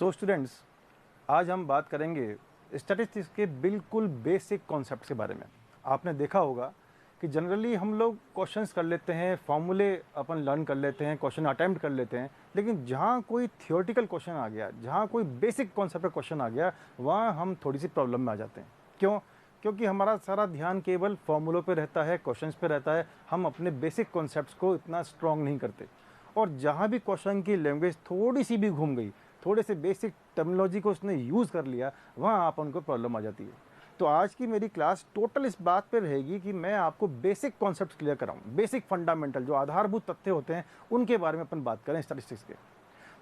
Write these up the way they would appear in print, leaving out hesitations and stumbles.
So students, आज हम बात करेंगे स्टैटिस्टिक्स के बिल्कुल बेसिक कॉन्सेप्ट के बारे में। आपने देखा होगा कि जनरली हम लोग क्वेश्चंस कर लेते हैं, फॉर्मूले अपन लर्न कर लेते हैं, क्वेश्चन अटेम्प्ट कर लेते हैं, लेकिन जहाँ कोई थियोरेटिकल क्वेश्चन आ गया, जहाँ कोई बेसिक कॉन्सेप्ट का क्वेश्चन आ गया, वहाँ हम थोड़ी सी प्रॉब्लम में आ जाते हैं। क्यों? क्योंकि हमारा सारा ध्यान केवल फॉर्मूलों पे रहता है, क्वेश्चंस पे रहता है, हम अपने बेसिक कॉन्सेप्ट्स को इतना स्ट्रॉन्ग नहीं करते। और जहाँ भी क्वेश्चन की लैंग्वेज थोड़ी सी भी घूम गई, थोड़े से बेसिक टर्मिनोलॉजी को उसने यूज़ कर लिया, वहाँ आप उनको प्रॉब्लम आ जाती है। तो आज की मेरी क्लास टोटल इस बात पर रहेगी कि मैं आपको बेसिक कॉन्सेप्ट क्लियर कराऊँ, बेसिक फंडामेंटल जो आधारभूत तथ्य होते हैं उनके बारे में अपन बात करें स्टैटिस्टिक्स के।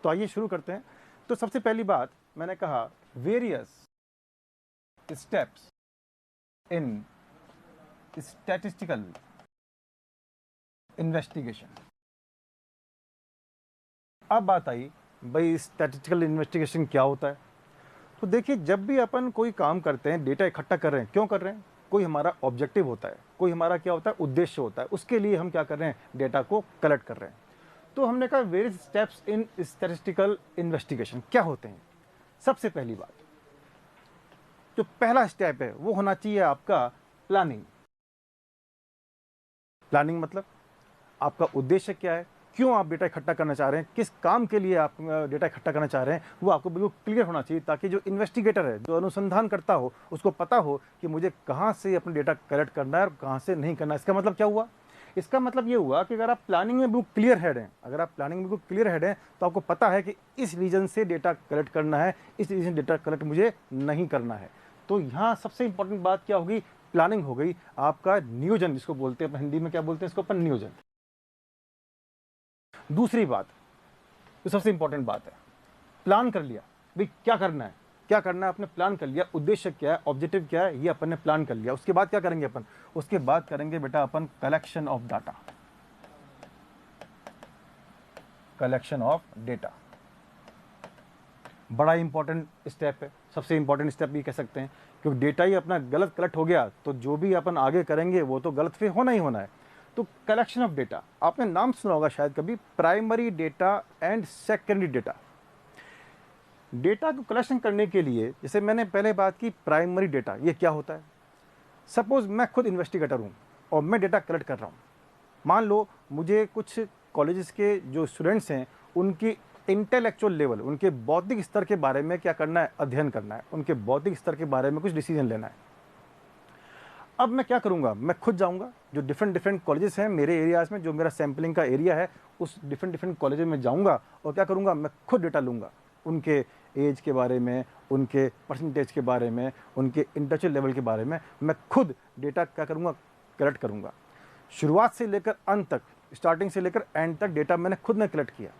तो आइए शुरू करते हैं। तो सबसे पहली बात मैंने कहा, various steps in statistical investigation. अब बात आई भाई स्टैटिस्टिकल इन्वेस्टिगेशन क्या होता है। तो देखिए, जब भी अपन कोई काम करते हैं, डेटा इकट्ठा कर रहे हैं, क्यों कर रहे हैं? कोई हमारा ऑब्जेक्टिव होता है, कोई हमारा क्या होता है, उद्देश्य होता है, उसके लिए हम क्या कर रहे हैं, डेटा को कलेक्ट कर रहे हैं। तो हमने कहा various steps in statistical investigation क्या होते हैं। सबसे पहली बात, जो पहला स्टेप है वो होना चाहिए आपका प्लानिंग। प्लानिंग मतलब आपका उद्देश्य क्या है, क्यों आप डेटा इकट्ठा करना चाह रहे हैं, किस काम के लिए आप डेटा इकट्ठा करना चाह रहे हैं, वो आपको बिल्कुल क्लियर होना चाहिए, ताकि जो इन्वेस्टिगेटर है, जो अनुसंधान करता हो, उसको पता हो कि मुझे कहाँ से अपना डेटा कलेक्ट करना है और कहाँ से नहीं करना है। इसका मतलब क्या हुआ? इसका मतलब ये हुआ कि अगर आप प्लानिंग में बिल्कुल क्लियर हेड हैं, अगर आप प्लानिंग में बिल्कुल क्लियर हेड हैं, तो आपको पता है कि इस रीजन से डेटा कलेक्ट करना है, इस रीजन से डेटा कलेक्ट मुझे नहीं करना है। तो यहाँ सबसे इंपॉर्टेंट बात क्या होगी? प्लानिंग हो गई, आपका नियोजन, जिसको बोलते हैं हिंदी में क्या बोलते हैं इसको अपन, नियोजन। दूसरी बात, जो सबसे इंपॉर्टेंट बात है, प्लान कर लिया भाई क्या करना है, क्या करना है आपने प्लान कर लिया, उद्देश्य क्या है, ऑब्जेक्टिव क्या है, ये अपन ने प्लान कर लिया। उसके बाद क्या करेंगे अपन? उसके बाद करेंगे बेटा अपन collection of data. Collection of data बड़ा इंपॉर्टेंट स्टेप है, सबसे इंपॉर्टेंट स्टेप भी कह सकते हैं, क्योंकि डेटा ही अपना गलत कलेक्ट हो गया तो जो भी अपन आगे करेंगे वो तो गलत फिर होना ही होना है। तो कलेक्शन ऑफ डेटा, आपने नाम सुना होगा शायद कभी, primary data and secondary data. Data को कलेक्शन करने के लिए, जैसे मैंने पहले बात की, प्राइमरी डेटा ये क्या होता है? सपोज मैं खुद इन्वेस्टिगेटर हूँ और मैं डेटा कलेक्ट कर रहा हूँ। मान लो मुझे कुछ कॉलेजेस के जो स्टूडेंट्स हैं उनकी इंटेलेक्चुअल लेवल, उनके बौद्धिक स्तर के बारे में क्या करना है, अध्ययन करना है, उनके बौद्धिक स्तर के बारे में कुछ डिसीजन लेना है। अब मैं क्या करूंगा? मैं खुद जाऊंगा, जो डिफरेंट डिफरेंट कॉलेजेस हैं मेरे एरियाज में, जो मेरा सैम्पलिंग का एरिया है, उस डिफरेंट डिफरेंट कॉलेजेस में जाऊंगा और क्या करूंगा, मैं खुद डेटा लूंगा, उनके एज के बारे में, उनके परसेंटेज के बारे में, उनके इंटेलेक्चुअल लेवल के बारे में मैं खुद डेटा क्या करूंगा, कलेक्ट करूंगा। शुरुआत से लेकर अंत तक, स्टार्टिंग से लेकर एंड तक डेटा मैंने खुद ने कलेक्ट किया।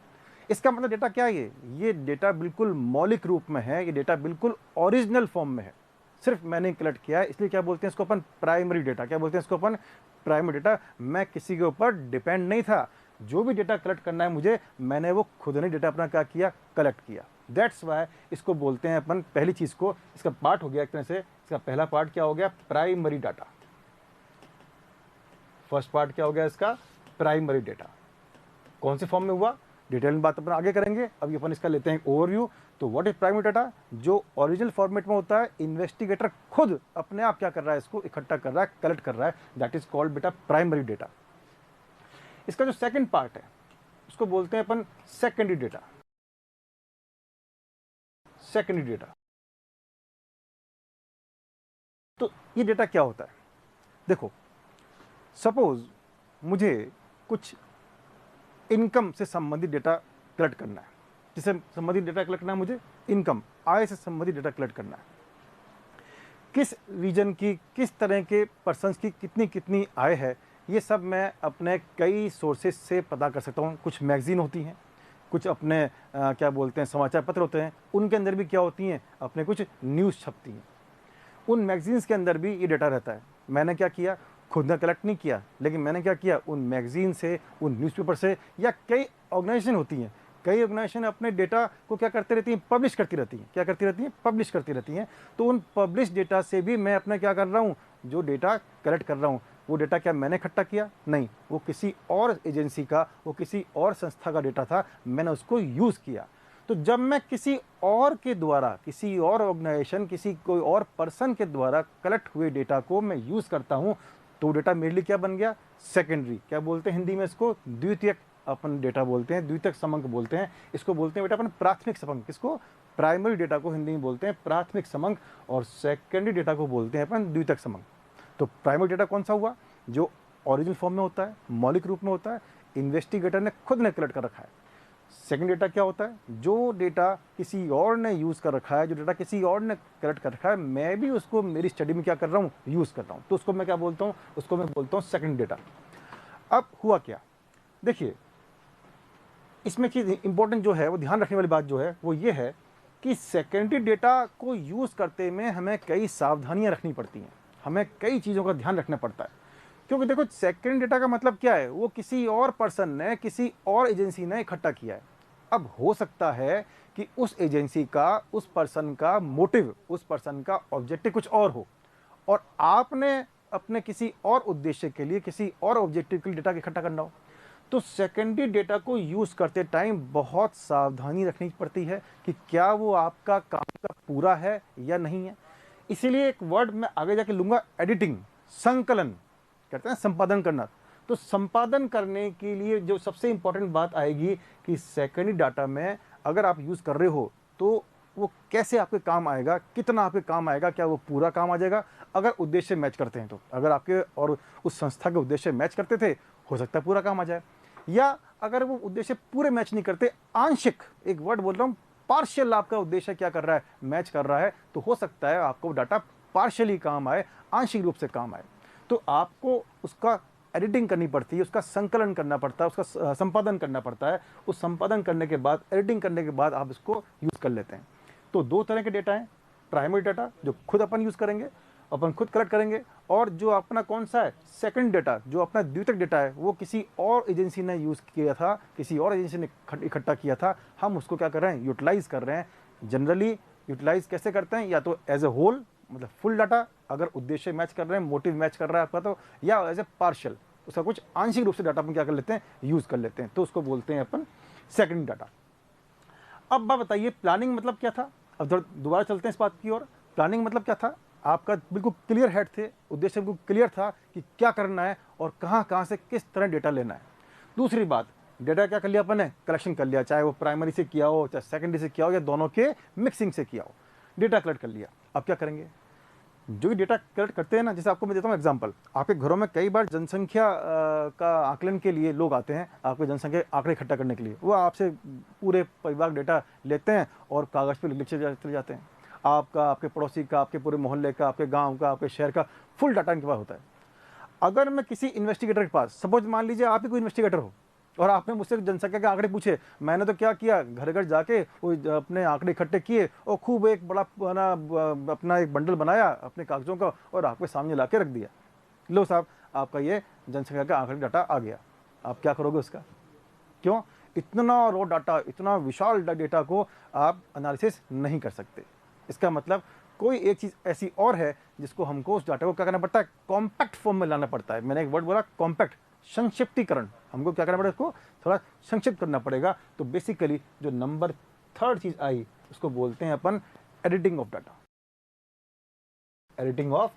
इसका मतलब डेटा क्या है? ये डेटा बिल्कुल मौलिक रूप में है, ये डेटा बिल्कुल ओरिजिनल फॉर्म में है, सिर्फ मैंने कलेक्ट किया है, इसलिए क्या बोलते हैं इसको अपन, प्राइमरी डेटा। क्या बोलते हैं इसको अपन? Primary data. मैं किसी के ऊपर डिपेंड नहीं था, जो भी डेटा कलेक्ट करना है मुझे, मैंने वो खुद ने डेटा अपना क्या किया, कलेक्ट किया। दैट्स वाई इसको बोलते हैं अपन, पहली चीज को, इसका पार्ट हो गया एक तरह से, इसका पहला पार्ट क्या हो गया, प्राइमरी डाटा। फर्स्ट पार्ट क्या हो गया इसका, प्राइमरी डेटा। कौन से फॉर्म में हुआ, डिटेल में बात अपन आगे करेंगे, अभी अपन इसका लेते हैं ओवरव्यू। तो व्हाट इज प्राइमरी डाटा? जो ओरिजिनल फॉर्मेट में होता है, इन्वेस्टिगेटर खुद अपने आप क्या कर रहा है, इसको इकट्ठा कर रहा है, कलेक्ट कर रहा है, दैट इज कॉल्ड बेटा प्राइमरी डेटा। इसका जो सेकंड पार्ट है उसको बोलते हैं अपन सेकेंडरी डेटा। सेकेंडरी डेटा, तो ये डेटा क्या होता है? देखो, सपोज मुझे कुछ इनकम से संबंधित डेटा कलेक्ट करना है। जिससे संबंधित डेटा कलेक्ट करना है मुझे, इनकम, आय से संबंधित डेटा कलेक्ट करना है। किस रीजन की, किस तरह के पर्सन्स की कितनी कितनी आय है, ये सब मैं अपने कई सोर्सेज से पता कर सकता हूँ। कुछ मैगजीन होती हैं, कुछ अपने क्या बोलते हैं, समाचार पत्र होते हैं, उनके अंदर भी क्या होती हैं, अपने कुछ न्यूज़ छपती हैं। उन मैगजीन्स के अंदर भी ये डेटा रहता है। मैंने क्या किया, खुद ने कलेक्ट नहीं किया, लेकिन मैंने क्या किया, उन मैगजीन से, उन न्यूज़पेपर से, या कई ऑर्गेनाइजेशन होती हैं, कई ऑर्गेनाइजेशन अपने डेटा को क्या करती रहती हैं, पब्लिश करती रहती हैं। क्या करती रहती हैं? पब्लिश करती रहती हैं। तो उन पब्लिश डेटा से भी मैं अपना क्या कर रहा हूँ, जो डेटा कलेक्ट कर रहा हूँ, वो डेटा क्या मैंने इकट्ठा किया? नहीं, वो किसी और एजेंसी का, वो किसी और संस्था का डेटा था, मैंने उसको यूज़ किया। तो जब मैं किसी और के द्वारा, किसी और ऑर्गेनाइजेशन, किसी कोई और पर्सन के द्वारा कलेक्ट हुए डेटा को मैं यूज़ करता हूँ, तो डेटा मेरे लिए क्या बन गया? सेकेंडरी। क्या बोलते हैं हिंदी में इसको? द्वितीयक अपन डेटा बोलते हैं, द्वितीयक समंक बोलते हैं। इसको बोलते हैं बेटा अपन प्राथमिक समंक। किसको? प्राइमरी डेटा को हिंदी में बोलते हैं प्राथमिक समंक, और सेकेंडरी डेटा को बोलते हैं अपन द्वितीयक समंक। तो प्राइमरी डेटा कौन सा हुआ? जो ओरिजिनल फॉर्म में होता है, मौलिक रूप में होता है, इन्वेस्टिगेटर ने खुद ने कलेक्ट कर रखा है। सेकंड डेटा क्या होता है? जो डेटा किसी और ने यूज़ कर रखा है, जो डेटा किसी और ने कलेक्ट कर रखा है, मैं भी उसको मेरी स्टडी में क्या कर रहा हूँ? यूज़ कर रहा हूँ। तो उसको मैं क्या बोलता हूँ? उसको मैं बोलता हूँ सेकंड डेटा। अब हुआ क्या, देखिए इसमें चीज़ इंपॉर्टेंट जो है, वो ध्यान रखने वाली बात जो है वो ये है कि सेकेंडरी डेटा को यूज़ करते में हमें कई सावधानियां रखनी पड़ती हैं, हमें कई चीज़ों का ध्यान रखना पड़ता है। क्योंकि देखो सेकेंडरी डेटा का मतलब क्या है? वो किसी और पर्सन ने, किसी और एजेंसी ने इकट्ठा किया है। अब हो सकता है कि उस एजेंसी का, उस पर्सन का मोटिव, उस पर्सन का ऑब्जेक्टिव कुछ और हो, और आपने अपने किसी और उद्देश्य के लिए, किसी और ऑब्जेक्टिव के लिए डेटा इकट्ठा करना हो। तो सेकेंडरी डेटा को यूज़ करते टाइम बहुत सावधानी रखनी पड़ती है कि क्या वो आपका काम का पूरा है या नहीं है। इसीलिए एक वर्ड मैं आगे जाके लूँगा, एडिटिंग, संकलन कहते हैं, संपादन करना। तो संपादन करने के लिए जो सबसे इंपॉर्टेंट बात आएगी कि सेकेंडरी डाटा में अगर आप यूज़ कर रहे हो तो वो कैसे आपके काम आएगा, कितना आपके काम आएगा, क्या वो पूरा काम आ जाएगा। अगर उद्देश्य मैच करते हैं तो, अगर आपके और उस संस्था के उद्देश्य मैच करते थे, हो सकता है पूरा काम आ जाए। या अगर वो उद्देश्य पूरे मैच नहीं करते, आंशिक, एक वर्ड बोल रहा हूँ, पार्शियल आपका उद्देश्य क्या कर रहा है? मैच कर रहा है, तो हो सकता है आपको डाटा पार्शियली काम आए, आंशिक रूप से काम आए। तो आपको उसका एडिटिंग करनी पड़ती है, उसका संकलन करना पड़ता है, उसका संपादन करना पड़ता है। उस संपादन करने के बाद, एडिटिंग करने के बाद आप इसको यूज़ कर लेते हैं। तो दो तरह के डेटा हैं, प्राइमरी डाटा जो खुद अपन यूज़ करेंगे, अपन खुद कलेक्ट करेंगे, और जो अपना कौन सा है? सेकंड डेटा, जो अपना द्वितीयक डेटा है, वो किसी और एजेंसी ने यूज़ किया था, किसी और एजेंसी ने इकट्ठा किया था, हम उसको क्या कर रहे हैं? यूटिलाइज़ कर रहे हैं। जनरली यूटिलाइज़ कैसे करते हैं? या तो एज ए होल, मतलब फुल डाटा, अगर उद्देश्य मैच कर रहे हैं, मोटिव मैच कर रहा है आपका, तो, या एज ए पार्शियल, उसका कुछ आंशिक रूप से डाटा अपन क्या कर लेते हैं? यूज़ कर लेते हैं। तो उसको बोलते हैं अपन सेकंड डाटा। अब बात बताइए, प्लानिंग मतलब क्या था? अब दोबारा चलते हैं इस बात की ओर। प्लानिंग मतलब क्या था? आपका बिल्कुल क्लियर हेड थे, उद्देश्य बिल्कुल क्लियर था कि क्या करना है और कहाँ कहाँ से किस तरह डेटा लेना है। दूसरी बात, डेटा क्या कर लिया अपन ने? कलेक्शन कर लिया, चाहे वो प्राइमरी से किया हो, चाहे सेकेंडरी से किया हो, या दोनों के मिक्सिंग से किया हो। डेटा कलेक्ट कर लिया, अब क्या करेंगे? जो डेटा कलेक्ट करते हैं ना, जैसे आपको मैं देता हूँ एग्जांपल, आपके घरों में कई बार जनसंख्या का आकलन के लिए लोग आते हैं, आपके जनसंख्या आंकड़े इकट्ठा करने के लिए। वो आपसे पूरे परिवार डेटा लेते हैं और कागज़ पे लिख चले जाते हैं। आपका, आपके पड़ोसी का, आपके पूरे मोहल्ले का, आपके गांव का, आपके शहर का फुल डाटा इनके पास होता है। अगर मैं किसी इन्वेस्टिगेटर के पास, सपोज मान लीजिए आप ही कोई इन्वेस्टिगेटर हो, और आपने मुझसे जनसंख्या के आंकड़े पूछे, मैंने तो क्या किया, घर घर जाके वो अपने आंकड़े इकट्ठे किए और खूब एक बड़ा ना अपना एक बंडल बनाया अपने कागजों का और आपके सामने ला के रख दिया। लो साहब, आपका ये जनसंख्या का आंकड़े डाटा आ गया। आप क्या करोगे उसका? क्यों? इतना रो डाटा, इतना विशाल डेटा को आप एनालिसिस नहीं कर सकते। इसका मतलब कोई एक चीज़ ऐसी और है जिसको हमको उस डाटा को क्या करना पड़ता है? कॉम्पैक्ट फॉर्म में लाना पड़ता है। मैंने एक वर्ड बोला, कॉम्पैक्ट, संक्षिप्तीकरण। हमको क्या करना पड़ेगा? इसको थोड़ा संक्षिप्त करना पड़ेगा। तो बेसिकली जो नंबर थर्ड चीज़ आई, उसको बोलते हैं अपन editing of data. Editing of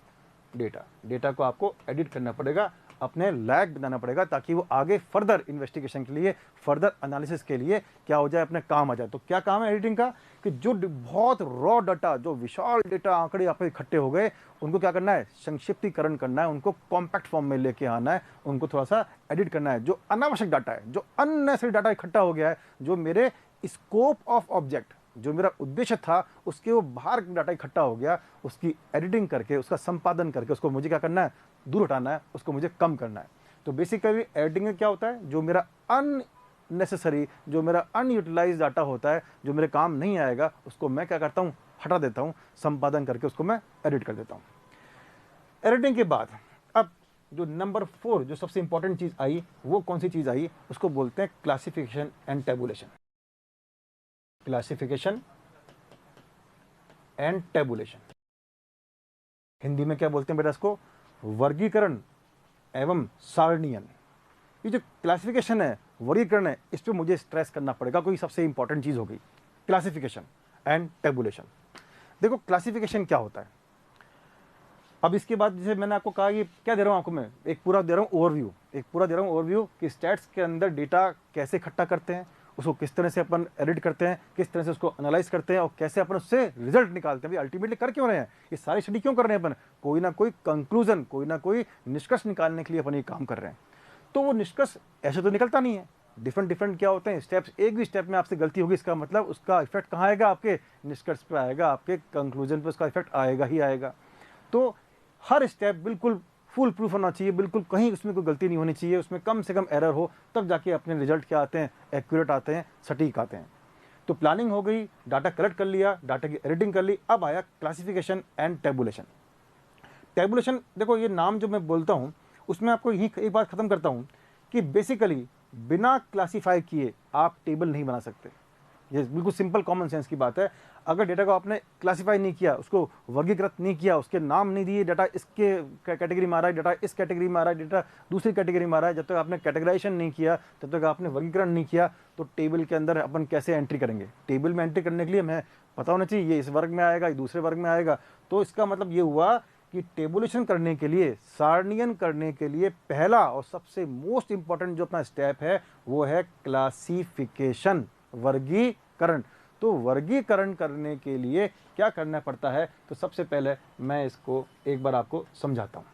data, data को आपको एडिट करना पड़ेगा, अपने लायक बनाना पड़ेगा, ताकि वो आगे फर्दर इन्वेस्टिगेशन के लिए, फर्दर एनालिसिस के लिए क्या हो जाए? अपने काम आ जाए। तो क्या काम है एडिटिंग का? कि जो बहुत रॉ डाटा, जो विशाल डेटा आंकड़े यहाँ पे इकट्ठे हो गए, उनको क्या करना है? संक्षिप्तीकरण करना है, उनको कॉम्पैक्ट फॉर्म में लेके आना है, उनको थोड़ा सा एडिट करना है। जो अनावश्यक डाटा है, जो अननेसेसरी डाटा इकट्ठा हो गया है, जो मेरे स्कोप ऑफ ऑब्जेक्ट, जो मेरा उद्देश्य था, उसके वो बाहर डाटा इकट्ठा हो गया, उसकी एडिटिंग करके, उसका संपादन करके, उसको मुझे क्या करना है? दूर हटाना है, उसको मुझे कम करना है। तो बेसिकली एडिटिंग में क्या होता है? जो मेरा अननेसेसरी, जो मेरा अनयूटिलाइज डाटा होता है, जो मेरे काम नहीं आएगा, उसको मैं क्या करता हूँ? हटा देता हूँ, संपादन करके उसको मैं एडिट कर देता हूँ। एडिटिंग के बाद अब जो नंबर 4 जो सबसे इंपॉर्टेंट चीज़ आई, वो कौन सी चीज़ आई? उसको बोलते हैं classification and tabulation. Classification and tabulation, Hindi में क्या बोलते हैं बेटा इसको? वर्गीकरण एवं सारणीयन। ये जो क्लासिफिकेशन है, वर्गीकरण है, इस पर मुझे स्ट्रेस करना पड़ेगा, कोई सबसे इंपॉर्टेंट चीज़ हो गई। Classification and tabulation. देखो क्लासिफिकेशन क्या होता है, अब इसके बाद जैसे मैंने आपको कहा कि क्या दे रहा हूँ आपको, मैं एक पूरा दे रहा हूँ ओवरव्यू, एक पूरा दे रहा हूँ ओवरव्यू कि स्टैट्स के अंदर डेटा कैसे इकट्ठा करते हैं, उसको किस तरह से अपन एडिट करते हैं, किस तरह से उसको एनालाइज करते हैं और कैसे अपन उससे रिजल्ट निकालते हैं। भाई अल्टीमेटली कर क्यों रहे हैं ये सारी स्टडी, क्यों कर रहे हैं अपन, कोई ना कोई कंक्लूजन, कोई ना कोई निष्कर्ष निकालने के लिए अपन ये काम कर रहे हैं। तो वो निष्कर्ष ऐसे तो निकलता नहीं है, डिफरेंट क्या होते हैं स्टेप्स, एक भी स्टेप में आपसे गलती होगी इसका मतलब उसका इफेक्ट कहाँ आएगा, आपके निष्कर्ष पे आएगा, आपके कंक्लूजन पे उसका इफेक्ट आएगा ही आएगा। तो हर स्टेप बिल्कुल फुल प्रूफ होना चाहिए, बिल्कुल कहीं उसमें कोई गलती नहीं होनी चाहिए, उसमें कम से कम एरर हो, तब जाके अपने रिजल्ट क्या आते हैं, एक्यूरेट आते हैं, सटीक आते हैं। तो प्लानिंग हो गई, डाटा कलेक्ट कर लिया, डाटा की एडिटिंग कर ली, अब आया क्लासिफिकेशन एंड टेबुलेशन। टेबुलेशन देखो ये नाम जो मैं बोलता हूँ उसमें आपको यही एक बात खत्म करता हूँ कि बेसिकली बिना क्लासीफाई किए आप टेबल नहीं बना सकते। ये बिल्कुल सिंपल कॉमन सेंस की बात है। अगर डेटा को आपने क्लासीफाई नहीं किया, उसको वर्गीकृत नहीं किया, उसके नाम नहीं दिए, डाटा इसके कैटेगरी में आ रहा है, डाटा इस कैटेगरी में आ रहा है, डेटा दूसरी कैटेगरी में आ रहा है, जब तक आपने कैटेगराइजेशन नहीं किया, जब तक आपने वर्गीकरण नहीं किया, तो टेबल के अंदर अपन कैसे एंट्री करेंगे। टेबल में एंट्री करने के लिए हमें पता होना चाहिए ये इस वर्ग में आएगा, ये दूसरे वर्ग में आएगा। तो इसका मतलब ये हुआ कि टेबुलेशन करने के लिए, सारणीयन करने के लिए पहला और सबसे मोस्ट इंपॉर्टेंट जो अपना स्टेप है वो है क्लासिफिकेशन, वर्गीकरण। तो वर्गीकरण करने के लिए क्या करना पड़ता है, तो सबसे पहले मैं इसको एक बार आपको समझाता हूं।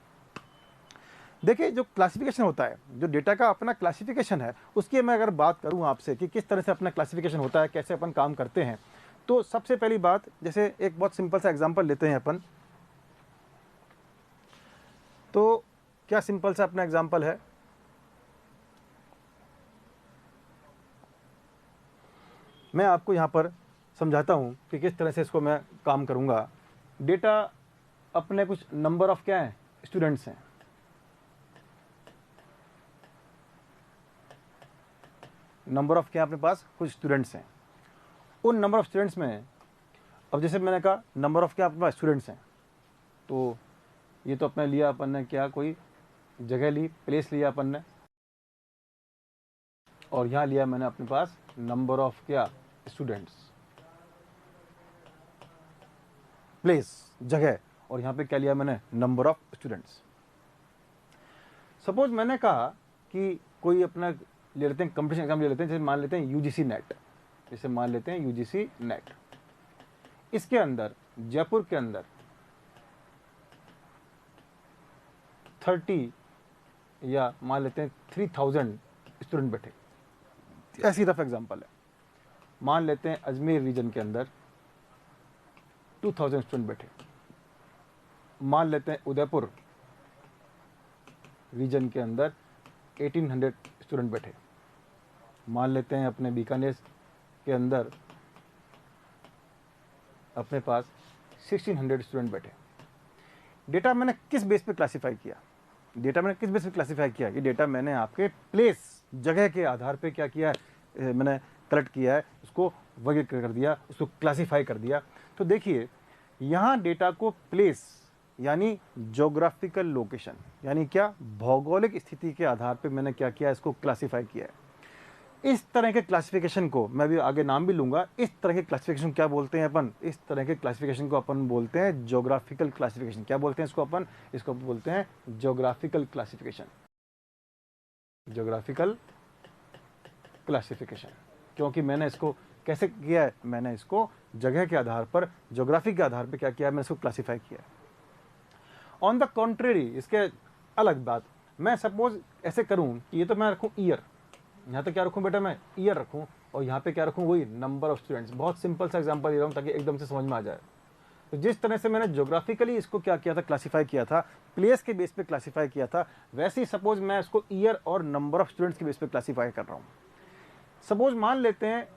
देखिए जो क्लासिफिकेशन होता है, जो डेटा का अपना क्लासिफिकेशन है, उसकी मैं अगर बात करूं आपसे कि किस तरह से अपना क्लासिफिकेशन होता है, कैसे अपन काम करते हैं, तो सबसे पहली बात, जैसे एक बहुत सिंपल सा एग्जांपल लेते हैं अपन। तो क्या सिंपल सा अपना एग्जांपल है, मैं आपको यहां पर समझाता हूं कि किस तरह से इसको मैं काम करूंगा। डेटा अपने कुछ नंबर ऑफ क्या है, स्टूडेंट्स हैं। नंबर ऑफ क्या अपने पास कुछ स्टूडेंट्स हैं। उन नंबर ऑफ स्टूडेंट्स में, अब जैसे मैंने कहा नंबर ऑफ क्या अपने पास स्टूडेंट्स हैं, तो ये तो अपने लिया अपन ने क्या, कोई जगह ली, प्लेस लिया अपन ने, और यहां लिया मैंने अपने पास नंबर ऑफ क्या, स्टूडेंट्स, प्लेस जगह, और यहां पे क्या लिया मैंने, नंबर ऑफ स्टूडेंट्स। सपोज मैंने कहा कि कोई अपना ले लेते हैं कंपटीशन एग्जाम ले लेते हैं, जैसे मान लेते हैं यूजीसी नेट, जैसे मान लेते हैं यूजीसी नेट। इसके अंदर जयपुर के अंदर 30 या मान लेते हैं 3000 स्टूडेंट बैठे, ऐसी रफ एग्जांपल है। मान लेते हैं अजमेर रीजन के अंदर 2000 स्टूडेंट बैठे। मान लेते हैं उदयपुर रीजन के अंदर 1800 स्टूडेंट बैठे। मान लेते हैं अपने बीकानेर के अंदर अपने पास 1600 स्टूडेंट बैठे। डेटा मैंने किस बेस पे क्लासिफाई किया, डेटा मैंने किस बेस पे क्लासिफाई किया, ये डेटा मैंने आपके प्लेस, जगह के आधार पे क्या किया है, मैंने कलेक्ट किया है, उसको वर्गीकृत कर दिया, उसको क्लासिफाई कर दिया। तो देखिए यहाँ डेटा को प्लेस यानी जोग्राफिकल लोकेशन, यानी क्या, भौगोलिक स्थिति के आधार पे मैंने क्या किया, इसको क्लासिफाई किया है। इस तरह के क्लासिफिकेशन को मैं भी आगे नाम भी लूंगा, इस तरह के क्लासिफिकेशन क्या बोलते हैं अपन, इस तरह के क्लासिफिकेशन को अपन बोलते हैं ज्योग्राफिकल क्लासिफिकेशन। क्या बोलते हैं इसको अपन, इसको बोलते हैं ज्योग्राफिकल क्लासिफिकेशन, ज्योग्राफिकल क्लासिफिकेशन। क्योंकि मैंने इसको कैसे किया है, मैंने इसको जगह के आधार पर, ज्योग्राफी के आधार पर क्या किया है, मैंने इसको क्लासिफाई किया है। ऑन द कॉन्ट्रेरी, इसके अलग बात, मैं सपोज ऐसे करूं कि ये तो मैं रखूं ईयर, यहाँ तो क्या रखूं बेटा, मैं ईयर रखूं, और यहाँ पे क्या रखूं, वही नंबर ऑफ स्टूडेंट्स। बहुत सिंपल सा एग्जांपल दे रहा हूँ ताकि एकदम से समझ में आ जाए। तो जिस तरह से मैंने ज्योग्राफिकली इसको क्या किया था, क्लासिफाई किया था, प्लेस के बेस पे क्लासिफाई किया था, वैसे ही सपोज मैं इसको ईयर और नंबर ऑफ स्टूडेंट्स के बेस पे क्लासिफाई कर रहा हूँ। सपोज मान लेते हैं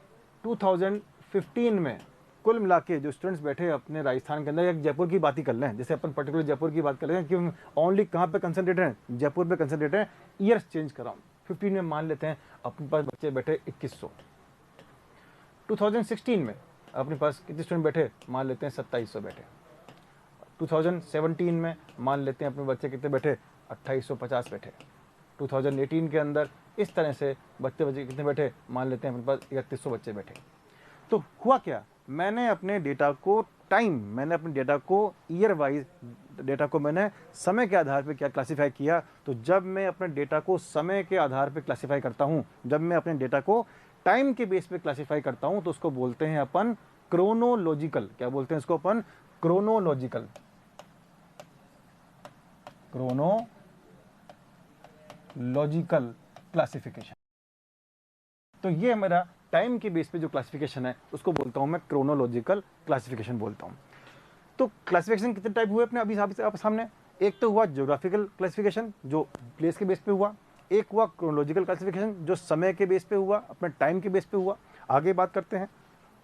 2015 में कुल मिला के जो स्टूडेंट्स बैठे अपने राजस्थान के अंदर, या जयपुर की बात ही कर लें, जैसे अपन पर्टिकुलर जयपुर की बात कर लें कि ओनली कहाँ पे कंसंट्रेट हैं, जयपुर पे कंसंट्रेट हैं, ईयर्स चेंज कर रहा हूँ। 15 में मान लेते हैं अपने पास बच्चे बैठे 2100। 2016 में अपने पास कितने स्टूडेंट बैठे, मान लेते हैं 2700 बैठे। 2017 में मान लेते हैं अपने बच्चे कितने बैठे, 2850 बैठे। 2018 के अंदर इस तरह से बच्चे कितने बैठे, मान लेते हैं अपने पास 3100 बच्चे बैठे। तो हुआ क्या, मैंने अपने डेटा को मैंने अपने डेटा को ईयर वाइज डेटा को मैंने समय के आधार पे क्या क्लासिफाई किया। तो जब मैं अपने डेटा को समय के आधार पे क्लासिफाई करता हूँ, जब मैं अपने डेटा को टाइम के बेस पे क्लासिफाई करता हूँ, तो उसको बोलते हैं अपन क्रोनोलॉजिकल। क्या बोलते हैं इसको अपन? क्रोनोलॉजिकल। Chronological classification. तो ये मेरा टाइम के बेस पे जो क्लासिफिकेशन है उसको बोलता हूँ मैं क्रोनोलॉजिकल क्लासिफिकेशन बोलता हूँ। तो क्लासिफिकेशन कितने टाइप हुए अपने अभी आप सामने? एक तो हुआ ज्योग्राफिकल क्लासिफिकेशन जो प्लेस के बेस पे हुआ, एक हुआ क्रोनोलॉजिकल क्लासिफिकेशन जो समय के बेस पे हुआ, अपने टाइम के बेस पे हुआ। आगे बात करते हैं।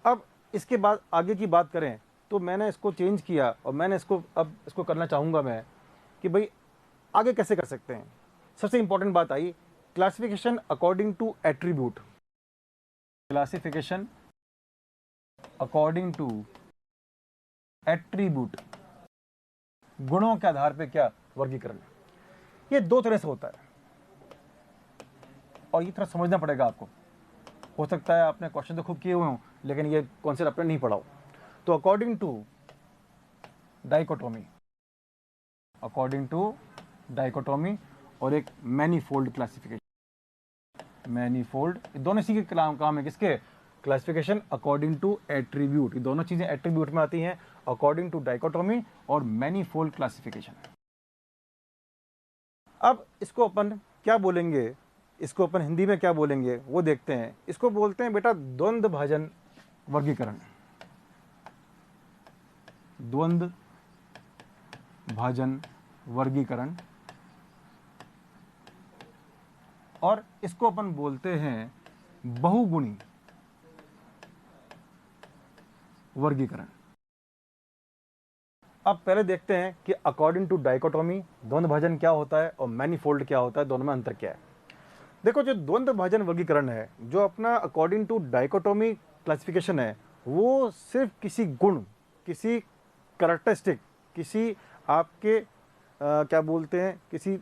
अब इसके बाद आगे की बात करें तो मैंने इसको चेंज किया और मैंने इसको करना चाहूँगा मैं कि भाई आगे कैसे कर सकते हैं। सबसे इंपॉर्टेंट बात आई classification according to attribute. Classification according to attribute, गुणों के आधार पे क्या वर्गीकरण। ये दो तरह से होता है और ये थोड़ा समझना पड़ेगा आपको। हो सकता है आपने क्वेश्चन तो खूब किए हुए हों लेकिन ये कॉन्सेप्ट आपने नहीं पढ़ा हो। तो अकॉर्डिंग टू डाइकोटोमी और एक मैनीफोल्ड क्लासिफिकेशन। मैनीफोल्ड, दोनों इसी के काम है किसके? Classification according to attribute. ये दोनों चीजें एट्रीब्यूट में आती हैं, अकॉर्डिंग टू डाइकोटोमी और मैनीफोल्ड क्लासिफिकेशन। अब इसको अपन क्या बोलेंगे, इसको अपन हिंदी में क्या बोलेंगे वो देखते हैं। इसको बोलते हैं बेटा द्वंद्व भाजन वर्गीकरण। द्वंद्व भाजन वर्गीकरण, और इसको अपन बोलते हैं बहुगुणी वर्गीकरण। अब पहले देखते हैं कि अकॉर्डिंग टू डाइकोटोमी द्वंद्व भाजन क्या होता है और मैनीफोल्ड क्या होता है, दोनों में अंतर क्या है। देखो जो द्वंद्व भाजन वर्गीकरण है, जो अपना अकॉर्डिंग टू डाइकोटोमी क्लासिफिकेशन है, वो सिर्फ किसी गुण, किसी कैरेक्टरिस्टिक, किसी आपके क्या बोलते हैं, किसी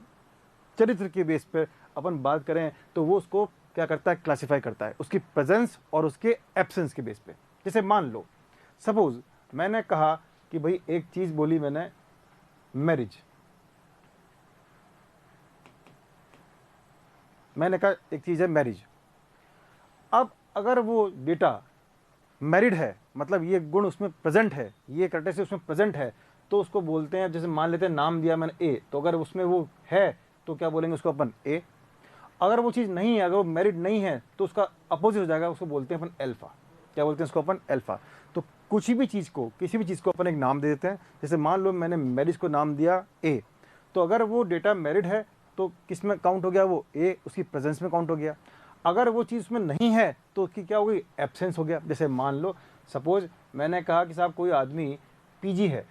चरित्र के बेस पर अपन बात करें तो वो उसको क्या करता है? क्लासिफाई करता है उसकी प्रेजेंस और उसके एब्सेंस के बेस पे। जैसे मान लो सपोज मैंने कहा कि भाई एक चीज बोली मैंने मैरिज, मैंने कहा एक चीज है मैरिज। अब अगर वो डेटा मैरिड है, मतलब ये गुण उसमें प्रेजेंट है, ये कैरेक्टरिस्टिक उसमें प्रेजेंट है, तो उसको बोलते हैं, जैसे मान लेते हैं नाम दिया मैंने ए, तो अगर उसमें वो है तो क्या बोलेंगे उसको अपन? ए। अगर वो चीज़ नहीं है, अगर वो मैरिड नहीं है तो उसका अपोजिट हो जाएगा, उसको बोलते हैं अपन अल्फा। क्या बोलते हैं उसको अपन? अल्फा। तो कुछ भी चीज़ को, किसी भी चीज़ को अपन एक नाम दे देते हैं। जैसे मान लो मैंने मैरिज को नाम दिया ए, तो अगर वो डेटा मैरिड है तो किस में काउंट हो गया? वो ए, उसकी प्रेजेंस में काउंट हो गया। अगर वो चीज़ उसमें नहीं है तो उसकी क्या हो गई? एब्सेंस हो गया। जैसे मान लो सपोज मैंने कहा कि साहब कोई आदमी पीजी है,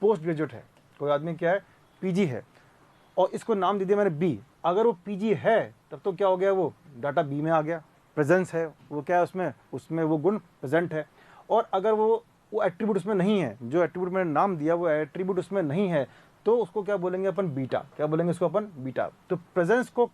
पोस्ट ग्रेजुएट है, कोई आदमी क्या है? पीजी है, और इसको नाम दे दिया मैंने बी। अगर वो पीजी है तब तो क्या हो गया? वो डाटा बी में आ गया, प्रेजेंस है, वो क्या है उसमें? उसमें वो गुण प्रेजेंट है। और अगर वो एट्रीब्यूट उसमें नहीं है, जो एट्रीब्यूट मैंने नाम दिया वो एट्रीब्यूट उसमें नहीं है, तो उसको क्या बोलेंगे अपन? बीटा। क्या बोलेंगे उसको अपन? बीटा। तो प्रेजेंस को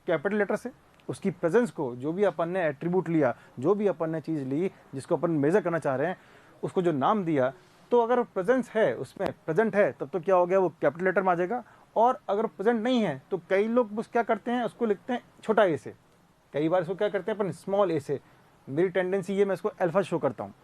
कैपिटल लेटर से, उसकी प्रेजेंस को, जो भी अपन ने एट्रीब्यूट लिया, जो भी अपन ने चीज़ ली जिसको अपन मेजर करना चाह रहे हैं, उसको जो नाम दिया, तो अगर प्रेजेंस है उसमें, प्रेजेंट है, तब तो क्या हो गया? वो कैपिटल लेटर में आ जाएगा। और अगर प्रेजेंट नहीं है तो कई लोग बस क्या करते हैं, उसको लिखते हैं छोटा ए से, कई बार इसको क्या करते हैं अपन? स्मॉल ए से। मेरी टेंडेंसी ये, मैं इसको अल्फा शो करता हूँ।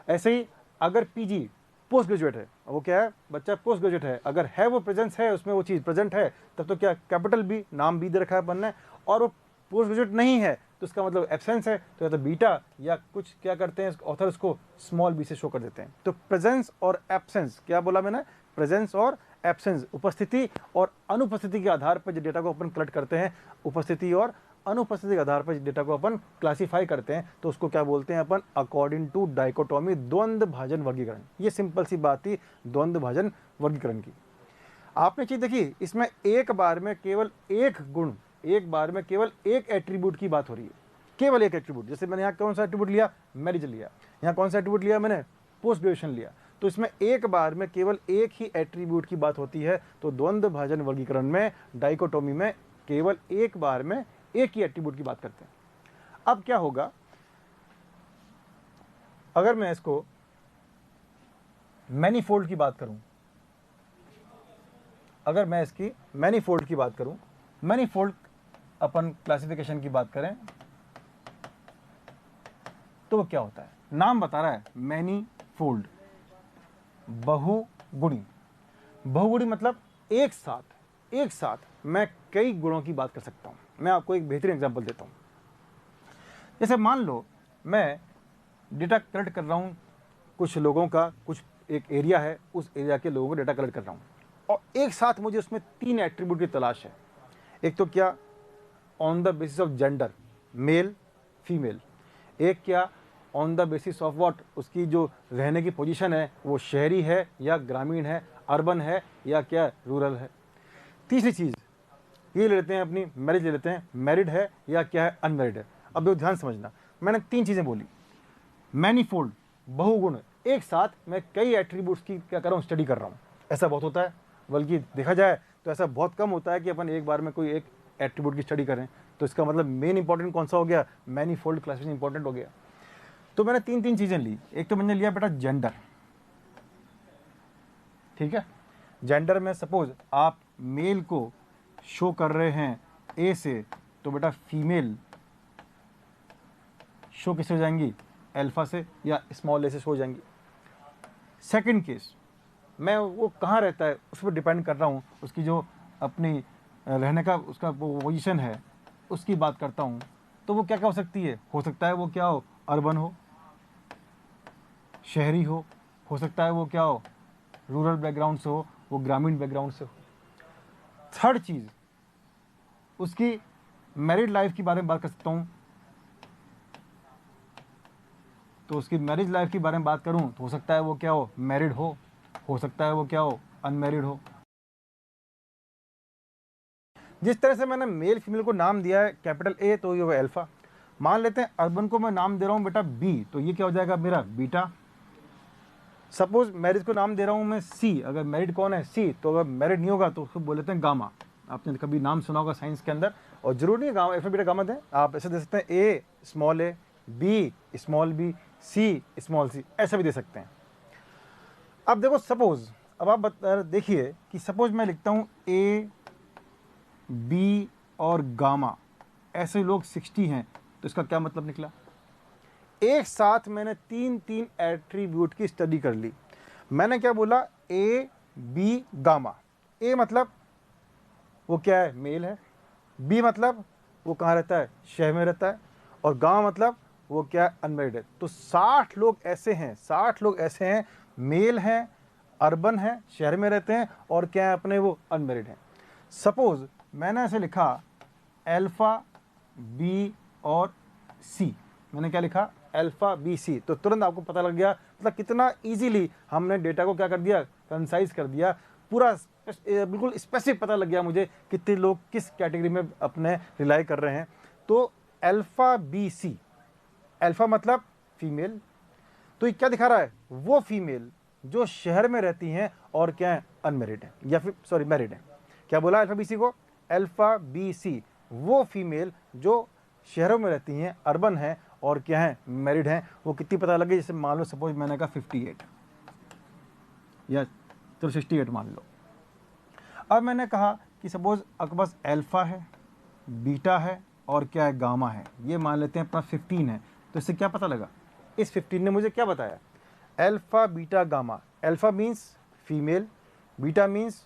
ऐसे ही अगर पीजी पोस्ट ग्रेजुएट है, वो क्या है? बच्चा पोस्ट ग्रेजुएट है, अगर है वो प्रेजेंस है उसमें, वो चीज़ प्रेजेंट है, तब तो क्या? कैपिटल बी, नाम बी दे रखा है अपन ने। और वो पोस्ट ग्रेजुएट नहीं है तो इसका मतलब एब्सेंस है, तो या तो बीटा या कुछ क्या करते हैं ऑथर उसको स्मॉल बी से शो कर देते हैं। तो प्रेजेंस और एब्सेंस, क्या बोला मैंने? प्रेजेंस और एब्सेंस, उपस्थिति और अनुपस्थिति के आधार पर जो डेटा को अपन कलेक्ट करते हैं, उपस्थिति और अनुपस्थिति के आधार पर डेटा को अपन क्लासिफाई करते हैं, तो उसको क्या बोलते हैं अपन? अकॉर्डिंग टू डाइकोटोमी, द्वंद्व भाजन वर्गीकरण। ये सिंपल सी बात थी द्वंद्व भाजन वर्गीकरण की। आपने चीज देखी, इसमें एक बार में केवल एक गुण, एक बार में केवल एक एट्रीब्यूट की बात हो रही है, केवल एक एट्रीब्यूट। जैसे मैंने यहाँ कौन सा एट्रीब्यूट लिया? मैरिज लिया। यहाँ कौन सा एट्रीब्यूट लिया मैंने? पोस्ट ग्रेजुएशन लिया। तो इसमें एक बार में केवल एक ही एट्रीब्यूट की बात होती है। तो द्वंद्व भाजन वर्गीकरण में, डाइकोटोमी में, केवल एक बार में एक ही एट्रीब्यूट की बात करते हैं। अब क्या होगा, अगर मैं इसको मैनीफोल्ड की बात करूं, अगर मैं इसकी मैनीफोल्ड की बात करूं, मैनीफोल्ड अपन क्लासिफिकेशन की बात करें तो वो क्या होता है? नाम बता रहा है मैनीफोल्ड, बहुगुणी। बहुगुणी मतलब एक साथ मैं कई गुणों की बात कर सकता हूं। मैं आपको एक बेहतरीन एग्जांपल देता हूं। जैसे मान लो मैं डेटा कलेक्ट कर रहा हूं कुछ लोगों का, कुछ एक एरिया है, उस एरिया के लोगों को डेटा कलेक्ट कर रहा हूं और एक साथ मुझे उसमें 3 एट्रीब्यूट की तलाश है। एक तो क्या, on the basis of gender, male female. एक क्या, on the basis of what, उसकी जो रहने की पोजीशन है वो शहरी है या ग्रामीण है, अर्बन है या क्या रूरल है। तीसरी चीज़ ये ले लेते हैं, अपनी मैरिज ले लेते हैं, मैरिड है या क्या है, अनमैरिड है। अब देखो ध्यान समझना, मैंने 3 चीज़ें बोली, मैनीफोल्ड, बहुगुण, एक साथ मैं कई एट्रीब्यूट्स की क्या कर रहा हूँ, स्टडी कर रहा हूँ। ऐसा बहुत होता है, बल्कि देखा जाए तो ऐसा बहुत कम होता है कि अपन एक बार में कोई एक एट्रीब्यूट की स्टडी करें। तो इसका मतलब मेन इंपॉर्टेंट कौन सा हो गया, मैनीफोल्ड क्लासिफिकेशन इंपॉर्टेंट हो गया। तो मैंने 3 चीज़ें ली। एक तो मैंने लिया बेटा जेंडर, ठीक है। जेंडर में सपोज आप मेल को शो कर रहे हैं ए से, तो बेटा फीमेल शो किससे हो जाएंगी, अल्फा से या स्मॉल ए से शो हो जाएंगी। सेकंड केस, मैं वो कहाँ रहता है उस पर डिपेंड कर रहा हूँ, उसकी जो अपनी रहने का उसका वो पोजीशन है उसकी बात करता हूँ। तो वो क्या क्या हो सकती है, हो सकता है वो क्या हो, अर्बन हो, शहरी हो सकता है वो क्या हो, रूरल बैकग्राउंड से हो, वो ग्रामीण बैकग्राउंड से हो। थर्ड चीज़, उसकी मैरिड लाइफ के बारे में बात कर सकता हूँ। तो उसकी मैरिज लाइफ के बारे में बात करूँ तो हो सकता है वो क्या हो, मैरिड हो सकता है वो क्या हो, अनमैरिड हो। जिस तरह से मैंने मेल फीमेल को नाम दिया है कैपिटल ए, तो ये होगा अल्फा। मान लेते हैं अर्बन को मैं नाम दे रहा हूँ बेटा बी, तो ये क्या हो जाएगा मेरा बीटा। सपोज मैरिज को नाम दे रहा हूँ मैं सी, अगर मैरिड कौन है सी, तो अगर मैरिड नहीं होगा तो उसको बोल लेते हैं गामा। आपने कभी नाम सुना होगा साइंस के अंदर, और जरूर नहीं गामा अल्फा बीटा गामा दें, आप ऐसे दे सकते हैं ए स्मॉल ए, B small B, C small C, ऐसा भी दे सकते हैं। अब देखो सपोज, अब आप देखिए कि सपोज मैं लिखता हूँ ए बी और गामा, ऐसे लोग 60 हैं, तो इसका क्या मतलब निकला, एक साथ मैंने 3 एट्रीब्यूट की स्टडी कर ली। मैंने क्या बोला, ए बी गामा। ए मतलब वो क्या है, मेल है। बी मतलब वो कहाँ रहता है, शहर में रहता है। और गामा मतलब वो क्या है, अनमेरिड है। तो 60 लोग ऐसे हैं, 60 लोग ऐसे हैं, मेल हैं, अर्बन है, शहर में रहते हैं, और क्या है अपने, वो अनमेरिड हैं। सपोज मैंने ऐसे लिखा अल्फा बी और सी, मैंने क्या लिखा, अल्फा बी सी, तो तुरंत आपको पता लग गया, मतलब कितना इजीली हमने डेटा को क्या कर दिया, कंसाइज कर दिया। पूरा बिल्कुल स्पेसिफिक पता लग गया मुझे कितने लोग किस कैटेगरी में अपने रिलाई कर रहे हैं। तो अल्फा बी सी, अल्फा मतलब फीमेल, तो ये क्या दिखा रहा है, वो फीमेल जो शहर में रहती हैं और क्या है, अनमेरिड है, या फिर सॉरी मैरिड है। क्या बोला अल्फा बी सी को, अल्फा बी सी वो फीमेल जो शहरों में रहती हैं, अर्बन है और क्या है, मैरिड हैं। वो कितनी पता लगे, जैसे मान लो सपोज मैंने कहा 58 या चलो 68 मान लो। अब मैंने कहा कि सपोज आपके पास अल्फा है, बीटा है और क्या है, गामा है। ये मान लेते हैं अपना 15 है। तो इससे क्या पता लगा, इस 15 ने मुझे क्या बताया, alpha beta gamma. Alpha means female, beta means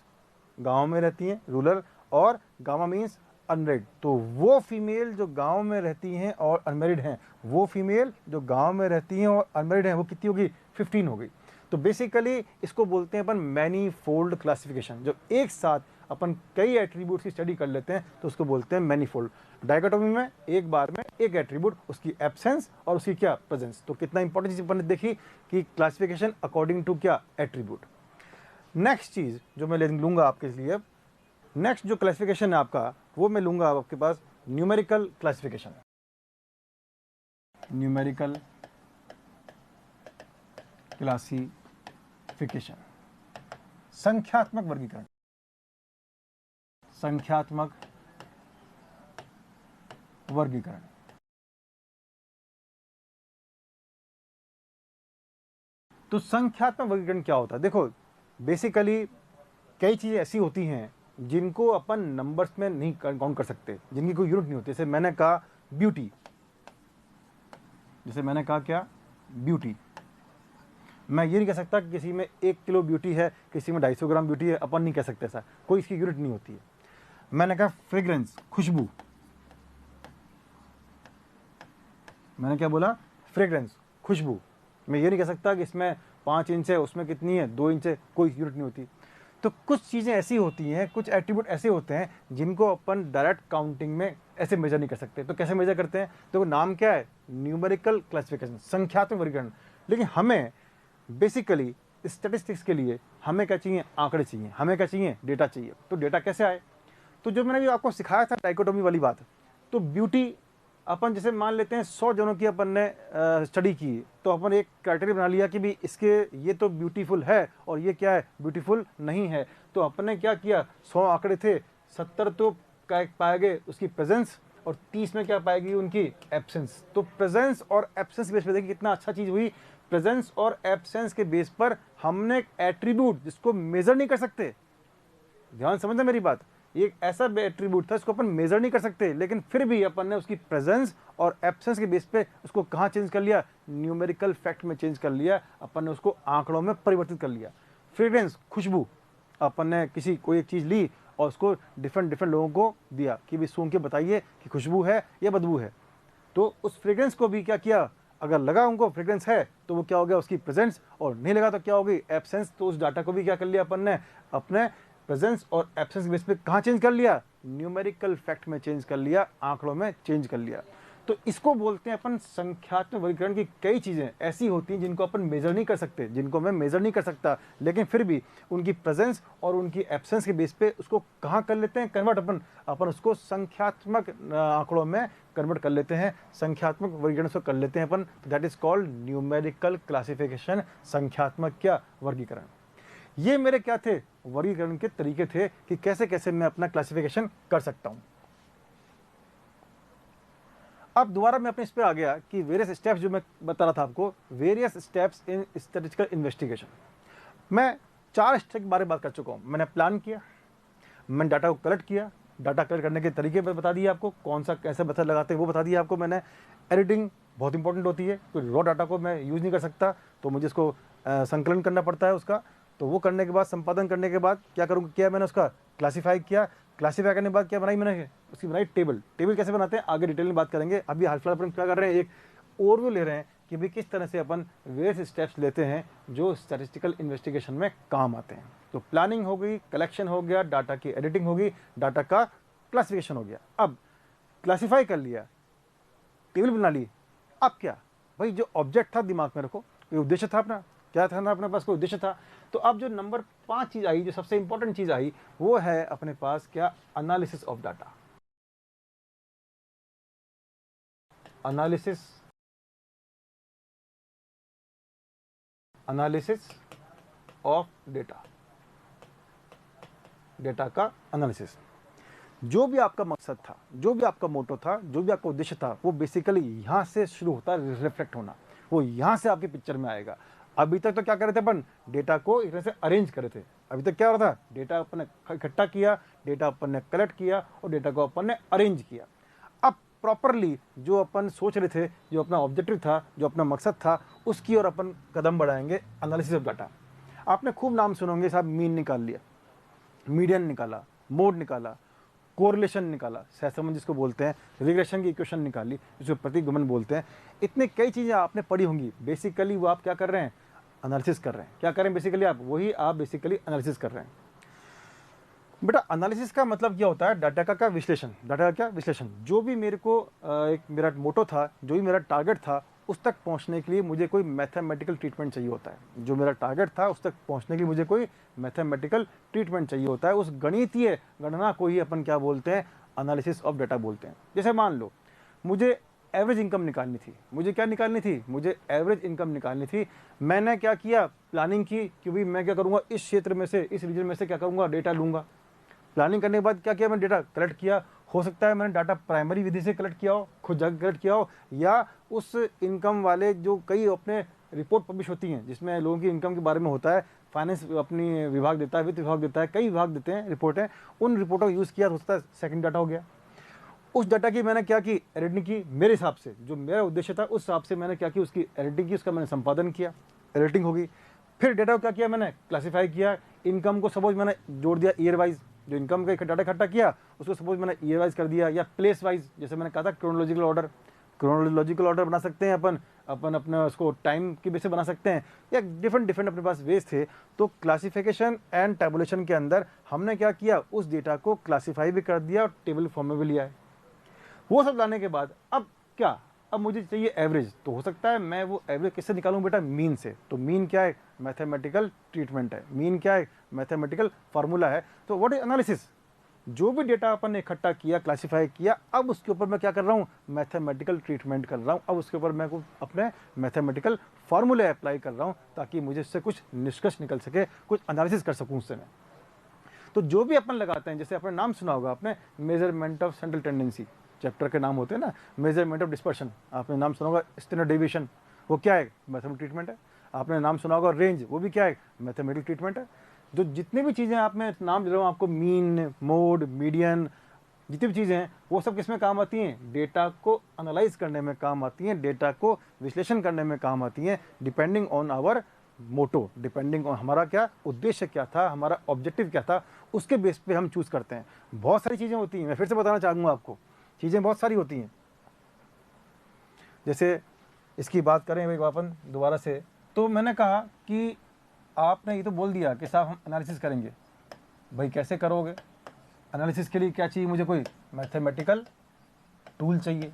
गांव में रहती हैं रूरल, और गामा मीन्स अनमेरिड। तो वो फीमेल जो गांव में रहती हैं और अनमेरिड हैं, वो फीमेल जो गांव में रहती हैं और अनमेरिड हैं, वो कितनी होगी, 15 हो गई। तो बेसिकली इसको बोलते हैं अपन मैनीफोल्ड क्लासिफिकेशन। जो एक साथ अपन कई एट्रीब्यूट्स की स्टडी कर लेते हैं तो उसको बोलते हैं मैनीफोल्ड। डायकोटोमी में एक बार में एक एट्रीब्यूट, उसकी एब्सेंस और उसकी क्या, प्रेजेंस। तो कितना इंपॉर्टेंट चीज अपन ने देखी कि क्लासिफिकेशन अकॉर्डिंग टू क्या, एट्रीब्यूट। नेक्स्ट चीज जो मैं लूंगा आपके लिए, नेक्स्ट जो क्लासिफिकेशन है आपका, वो मैं लूंगा आपके पास न्यूमेरिकल क्लासिफिकेशन। न्यूमेरिकल क्लासिफिकेशन, संख्यात्मक वर्गीकरण, संख्यात्मक वर्गीकरण। तो संख्यात्मक वर्गीकरण क्या होता है? देखो, बेसिकली कई चीज़ें ऐसी होती हैं जिनको अपन नंबर्स में नहीं काउंट कर सकते, जिनकी कोई यूनिट नहीं होती। जैसे मैंने कहा ब्यूटी, जैसे मैंने कहा क्या, ब्यूटी। मैं ये नहीं कह सकता कि किसी में 1 किलो ब्यूटी है, किसी में 250 ग्राम ब्यूटी है, अपन नहीं कह सकते ऐसा, कोई इसकी यूनिट नहीं होती है। मैंने कहा फ्रेग्रेंस, खुशबू, मैंने क्या बोला, फ्रेग्रेंस, खुशबू। मैं ये नहीं कह सकता कि इसमें 5 इंच है, उसमें कितनी है, 2 इंच है, कोई यूनिट नहीं होती। तो कुछ चीज़ें ऐसी होती हैं, कुछ एट्रीब्यूट ऐसे होते हैं जिनको अपन डायरेक्ट काउंटिंग में ऐसे मेजर नहीं कर सकते। तो कैसे मेजर करते हैं? तो नाम क्या है, न्यूमेरिकल क्लासिफिकेशन, संख्यात्मक वर्गीकरण। लेकिन हमें बेसिकली स्टैटिस्टिक्स के लिए हमें क्या चाहिए, आंकड़े चाहिए, हमें क्या चाहिए, डेटा चाहिए। तो डेटा कैसे आए? तो जो मैंने भी आपको सिखाया था डाइकोटोमी वाली बात, तो ब्यूटी अपन जैसे मान लेते हैं 100 जनों की अपन ने स्टडी की, तो अपन एक क्राइटेरिया बना लिया कि भी इसके ये तो ब्यूटीफुल है और ये क्या है, ब्यूटीफुल नहीं है। तो अपन ने क्या किया, 100 आंकड़े थे, 70 तो पाए गए उसकी प्रेजेंस और 30 में क्या पाएगी, उनकी एब्सेंस। तो प्रेजेंस और एब्सेंस बेस पे देखिए कितना अच्छा चीज़ हुई। प्रेजेंस और एब्सेंस के बेस पर हमने एक एट्रीब्यूट जिसको मेजर नहीं कर सकते, ध्यान समझना मेरी बात, ये एक ऐसा एट्रीब्यूट था इसको अपन मेजर नहीं कर सकते, लेकिन फिर भी अपन ने उसकी प्रेजेंस और एब्सेंस के बेस पे उसको कहाँ चेंज कर लिया, न्यूमेरिकल फैक्ट में चेंज कर लिया, अपन ने उसको आंकड़ों में परिवर्तित कर लिया। फ्रेग्रेंस, खुशबू, अपन ने किसी कोई एक चीज़ ली और उसको डिफरेंट डिफरेंट लोगों को दिया कि भी सूंघ के बताइए कि खुशबू है या बदबू है। तो उस फ्रेग्रेंस को भी क्या किया, अगर लगा उनको फ्रेग्रेंस है तो वो क्या हो गया, उसकी प्रेजेंस, और नहीं लगा तो क्या होगी, एब्सेंस। तो उस डाटा को भी क्या कर लिया अपन ने, अपने प्रेजेंस और एब्सेंस बेस पे कहाँ चेंज कर लिया, न्यूमेरिकल फैक्ट में चेंज कर लिया, आंकड़ों में चेंज कर लिया। तो इसको बोलते हैं अपन संख्यात्मक वर्गीकरण की। कई चीज़ें ऐसी होती हैं जिनको अपन मेजर नहीं कर सकते, जिनको मैं मेजर नहीं कर सकता, लेकिन फिर भी उनकी प्रेजेंस और उनकी एब्सेंस के बेस पे उसको कहाँ कर लेते हैं, कन्वर्ट, अपन उसको संख्यात्मक आंकड़ों में कन्वर्ट कर लेते हैं, संख्यात्मक वर्गीकरण से कर लेते हैं अपन। That is called numerical classification, संख्यात्मक क्या, वर्गीकरण। ये मेरे क्या थे, वर्गीकरण के तरीके थे कि कैसे कैसे मैं अपना क्लासिफिकेशन कर सकता हूं। अब दोबारा मैं अपने इस पे आ गया कि वेरियस स्टेप्स, जो मैं बता रहा था आपको, various steps in statistical investigation. मैं 4 स्टेप के बारे में बात कर चुका हूं। मैंने प्लान किया, मैंने डाटा को कलेक्ट किया, डाटा कलेक्ट करने के तरीके बता दिए आपको, कौन सा कैसे मेथड लगाते हैं वो बता दिया आपको मैंने। एडिटिंग बहुत इंपॉर्टेंट होती है, कोई रॉ डाटा को मैं यूज़ नहीं कर सकता, तो मुझे इसको संकलन करना पड़ता है उसका। तो वो करने के बाद, संपादन करने के बाद क्या करूँगा, क्या मैंने उसका क्लासीफाई किया, क्लासीफाई करने के बाद क्या बनाई मैंने, उसकी बनाई टेबल। टेबल कैसे बनाते हैं आगे डिटेल में बात करेंगे। अभी हाल फिलहाल अपन क्या कर रहे हैं, एक ओवरव्यू ले रहे हैं कि भाई किस तरह से अपन वेरियस स्टेप्स लेते हैं जो स्टैटिस्टिकल इन्वेस्टिगेशन में काम आते हैं। तो प्लानिंग हो गई, कलेक्शन हो गया, डाटा की एडिटिंग होगी, डाटा का क्लासिफिकेशन हो गया। अब क्लासीफाई कर लिया, टेबल बना ली, अब क्या भाई, जो ऑब्जेक्ट था दिमाग में रखो, कोई उद्देश्य था अपना, क्या था ना, अपने पास कोई उद्देश्य था। तो अब जो नंबर 5 चीज़ आई, जो सबसे इंपॉर्टेंट चीज़ आई, वो है अपने पास क्या, analysis of data. Analysis of data, data का एनालिसिस। जो भी आपका मकसद था, जो भी आपका मोटो था, जो भी आपका उद्देश्य था, वो बेसिकली यहाँ से शुरू होता है, रिफ्लेक्ट होना, वो यहाँ से आपकी पिक्चर में आएगा। अभी तक तो क्या कर रहे थे अपन, डेटा को एक तरह से अरेंज कर रहे थे। अभी तक क्या हो रहा था, डेटा अपन ने इकट्ठा किया, डेटा अपन ने कलेक्ट किया और डेटा को अपन ने अरेंज किया। अब प्रॉपरली जो अपन सोच रहे थे, जो अपना ऑब्जेक्टिव था, जो अपना मकसद था, उसकी ओर अपन कदम बढ़ाएंगे, एनालिसिस ऑफ डाटा। आपने खूब नाम सुनोगे साहब, मीन निकाल लिया, मीडियन निकाला, मोड निकाला, कोरिलेशन निकाला, सहसंबंध जिसको बोलते हैं, रिग्रेशन की इक्वेशन निकाली जिसको प्रतिगमन बोलते हैं। इतने कई चीज़ें आपने पढ़ी होंगी। बेसिकली वो आप क्या कर रहे हैं, एनालिसिस कर रहे हैं। क्या करें बेसिकली, आप वही आप बेसिकली एनालिसिस कर रहे हैं। बेटा एनालिसिस का मतलब क्या होता है, डाटा का विश्लेषण, डाटा का क्या विश्लेषण। जो भी मेरे को एक मेरा मोटो था, जो भी मेरा टारगेट था, उस तक पहुंचने के लिए मुझे कोई मैथमेटिकल ट्रीटमेंट चाहिए होता है। जो मेरा टारगेट था उस तक पहुंचने के लिए मुझे कोई मैथमेटिकल ट्रीटमेंट चाहिए होता है। उस गणितीय गणना को ही अपन क्या बोलते हैं, एनालिसिस ऑफ डाटा बोलते हैं। जैसे मान लो मुझे एवरेज इनकम निकालनी थी, मुझे क्या निकालनी थी, मुझे एवरेज इनकम निकालनी थी। मैंने क्या किया, प्लानिंग की कि भाई मैं क्या करूँगा, इस क्षेत्र में से, इस रीजन में से क्या करूँगा, डेटा लूँगा। प्लानिंग करने के बाद क्या किया, मैंने डेटा कलेक्ट किया। हो सकता है मैंने डाटा प्राइमरी विधि से कलेक्ट किया हो, खुद जाकर कलेक्ट किया हो, या उस इनकम वाले जो कई अपने रिपोर्ट पब्लिश होती हैं जिसमें लोगों की इनकम के बारे में होता है, फाइनेंस अपनी विभाग देता है, वित्त विभाग देता है, कई विभाग देते हैं रिपोर्टें, उन रिपोर्टों का यूज़ किया तो होता है सेकंड डाटा हो गया। उस डाटा की मैंने क्या की, एडिटिंग की, मेरे हिसाब से जो मेरा उद्देश्य था उस हिसाब से मैंने क्या की, उसकी एडिटिंग की, उसका मैंने संपादन किया, एडिटिंग होगी। फिर डाटा को क्या किया, मैंने क्लासीफाई किया, इनकम को सपोज मैंने जोड़ दिया ईयर वाइज, जो इनकम का डाटा इकट्ठा किया उसको सपोज मैंने ईयर वाइज कर दिया, या प्लेस वाइज, जैसे मैंने कहा था क्रोनोलॉजिकल ऑर्डर बना सकते हैं अपन अपने उसको टाइम की बेस से बना सकते हैं, या डिफरेंट अपने पास वेज थे। तो क्लासिफिकेशन एंड टैबुलेशन के अंदर हमने क्या किया, उस डेटा को क्लासीफाई भी कर दिया और टेबल फॉर्म में भी लिया है। वो सब लाने के बाद अब क्या, अब मुझे चाहिए एवरेज। तो हो सकता है मैं वो एवरेज किससे निकालूं बेटा, मीन से। तो मीन क्या है, मैथमेटिकल ट्रीटमेंट है। मीन क्या है, मैथमेटिकल फार्मूला है। तो व्हाट इज एनालिसिस, जो भी डेटा अपन ने इकट्ठा किया, क्लासीफाई किया, अब उसके ऊपर मैं क्या कर रहा हूँ, मैथमेटिकल ट्रीटमेंट कर रहा हूँ। अब उसके ऊपर मैं अपने मैथमेटिकल फार्मूले अप्लाई कर रहा हूँ ताकि मुझे उससे कुछ निष्कर्ष निकल सके, कुछ एनालिसिस कर सकूँ उससे मैं। तो जो भी अपन लगाते हैं, जैसे अपने नाम सुना होगा आपने, measurement of central tendency, chapter के नाम होते हैं ना, मेजरमेंट ऑफ डिस्पर्शन, आपने नाम सुना होगा, स्टैंडर्ड डेविएशन, वो क्या है, मैथमेटिकल ट्रीटमेंट है। आपने नाम सुना होगा रेंज, वो भी क्या है, मैथमेटिकल ट्रीटमेंट है। जो जितनी भी चीज़ें आप मैं नाम दे रहा हूँ आपको, मीन, मोड, मीडियन, जितनी भी चीज़ें हैं वो सब किस में काम आती हैं, डेटा को एनालाइज करने में काम आती हैं, डेटा को विश्लेषण करने में काम आती हैं, depending on our motto, depending on हमारा क्या उद्देश्य क्या था, हमारा ऑब्जेक्टिव क्या था, उसके बेस पे हम चूज़ करते हैं। बहुत सारी चीज़ें होती हैं, मैं फिर से बताना चाहूँगा आपको, चीज़ें बहुत सारी होती हैं। जैसे इसकी बात करें एक अपन दोबारा से, तो मैंने कहा कि आपने ये तो बोल दिया कि साहब हम एनालिसिस करेंगे, भाई कैसे करोगे एनालिसिस, के लिए क्या चाहिए मुझे, कोई मैथमेटिकल टूल चाहिए।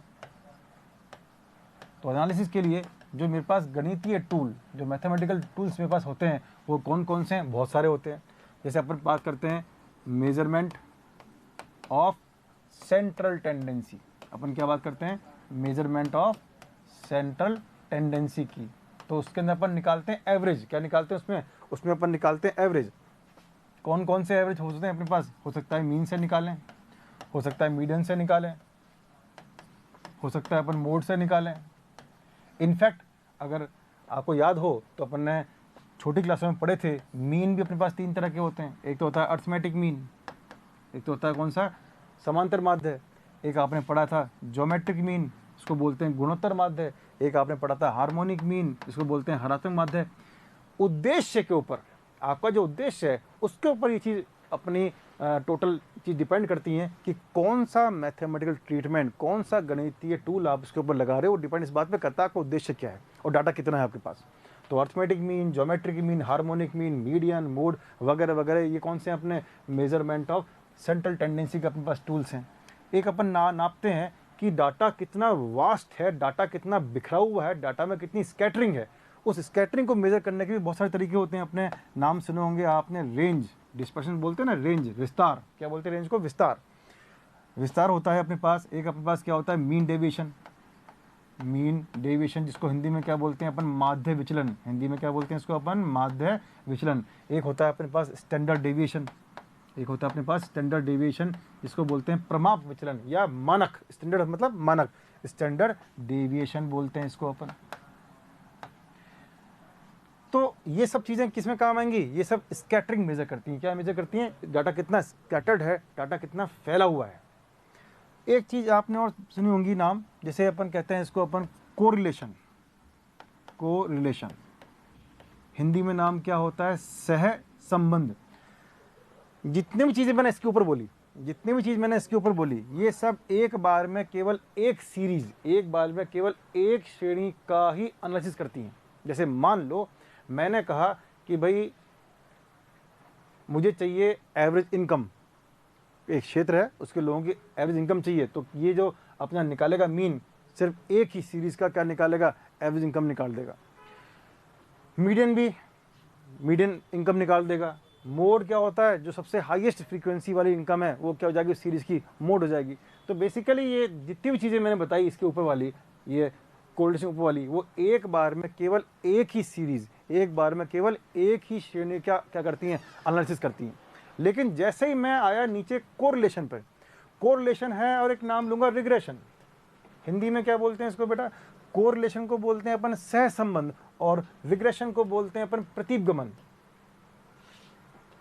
तो एनालिसिस के लिए जो मेरे पास गणितीय टूल, जो मैथमेटिकल टूल्स मेरे पास होते हैं वो कौन कौन से हैं, बहुत सारे होते हैं। जैसे अपन बात करते हैं मेजरमेंट ऑफ सेंट्रल टेंडेंसी, अपन क्या बात करते हैं, मेजरमेंट ऑफ सेंट्रल टेंडेंसी की। तो उसके अंदर अपन निकालते हैं एवरेज, क्या निकालते हैं उसमें अपन निकालते हैं एवरेज। कौन कौन से एवरेज हो सकते हैं अपने पास, हो सकता है मीन से निकालें, हो सकता है मीडियन से निकालें, हो सकता है अपन मोड से निकालें। इनफैक्ट अगर आपको याद हो तो अपन ने छोटी क्लासों में पढ़े थे, मीन भी अपने पास 3 तरह के होते हैं। एक तो होता है अर्थमेटिक मीन, एक तो होता है कौन सा, समांतर माध्य, एक आपने पढ़ा था ज्योमेट्रिक मीन, इसको बोलते हैं गुणोत्तर माध्य, एक आपने पढ़ा था हार्मोनिक मीन, इसको बोलते हैं हरात्मक माध्य। उद्देश्य के ऊपर, आपका जो उद्देश्य है उसके ऊपर ये चीज़ अपनी टोटल चीज़ डिपेंड करती हैं कि कौन सा मैथमेटिकल ट्रीटमेंट, कौन सा गणितीय टूल आप उसके ऊपर लगा रहे हो, डिपेंड इस बात पे करता है आपका उद्देश्य क्या है और डाटा कितना है आपके पास। तो arithmetic mean, geometric mean, harmonic mean, median, mode वगैरह वगैरह, ये कौन से अपने मेजरमेंट ऑफ सेंट्रल टेंडेंसी के अपने पास टूल्स हैं। एक अपन नापते हैं कि डाटा कितना वास्ट है, डाटा कितना बिखरा हुआ है, डाटा में कितनी स्कैटरिंग है। उस स्कैटरिंग को मेजर करने के भी बहुत सारे तरीके होते हैं। अपने नाम सुने होंगे आपने, रेंज, डिस्पर्शन बोलते हैं ना, रेंज, विस्तार, क्या बोलते हैं रेंज को, विस्तार होता है अपने पास। एक अपने पास क्या होता है, मीन डेविएशन, जिसको हिंदी में क्या बोलते हैं अपन, माध्य विचलन, हिंदी में क्या बोलते हैं इसको अपन, माध्य विचलन। एक होता है अपने पास स्टैंडर्ड डेविएशन, जिसको बोलते हैं प्रमाप विचलन या मानक, स्टैंडर्ड मतलब मानक, स्टैंडर्ड डेविएशन बोलते हैं इसको अपन। तो ये सब चीज़ें किस में काम आएंगी, ये सब स्कैटरिंग मेजर करती हैं। क्या मेजर करती हैं, डाटा कितना स्कैटर्ड है, डाटा कितना फैला हुआ है। एक चीज़ आपने और सुनी होंगी नाम, जैसे अपन कहते हैं इसको अपन कोरिलेशन, हिंदी में नाम क्या होता है, सह संबंध। जितनी भी चीज़ें मैंने इसके ऊपर बोली, ये सब एक बार में केवल एक सीरीज, एक बार में केवल एक श्रेणी का ही एनालिसिस करती हैं। जैसे मान लो मैंने कहा कि भाई मुझे चाहिए एवरेज इनकम, एक क्षेत्र है उसके लोगों की एवरेज इनकम चाहिए, तो ये जो अपना निकालेगा मीन, सिर्फ एक ही सीरीज का क्या निकालेगा, एवरेज इनकम निकाल देगा। मीडियन भी मीडियन इनकम निकाल देगा। मोड क्या होता है, जो सबसे हाईएस्ट फ्रीक्वेंसी वाली इनकम है वो क्या हो जाएगी, सीरीज की मोड हो जाएगी। तो बेसिकली ये जितनी भी चीज़ें मैंने बताई इसके ऊपर वाली, ये कोरिलेशन ऊपर वाली, वो एक बार में केवल एक ही सीरीज, एक बार में केवल एक ही श्रेणी क्या करती हैं, एनालिसिस करती हैं। लेकिन जैसे ही मैं आया नीचे कोरिलेशन पर, कोरिलेशन है और एक नाम लूँगा रिग्रेशन, हिंदी में क्या बोलते हैं इसको बेटा, कोरिलेशन को बोलते हैं अपन सहसंबंध, और रिग्रेशन को बोलते हैं अपन प्रतीपगमन।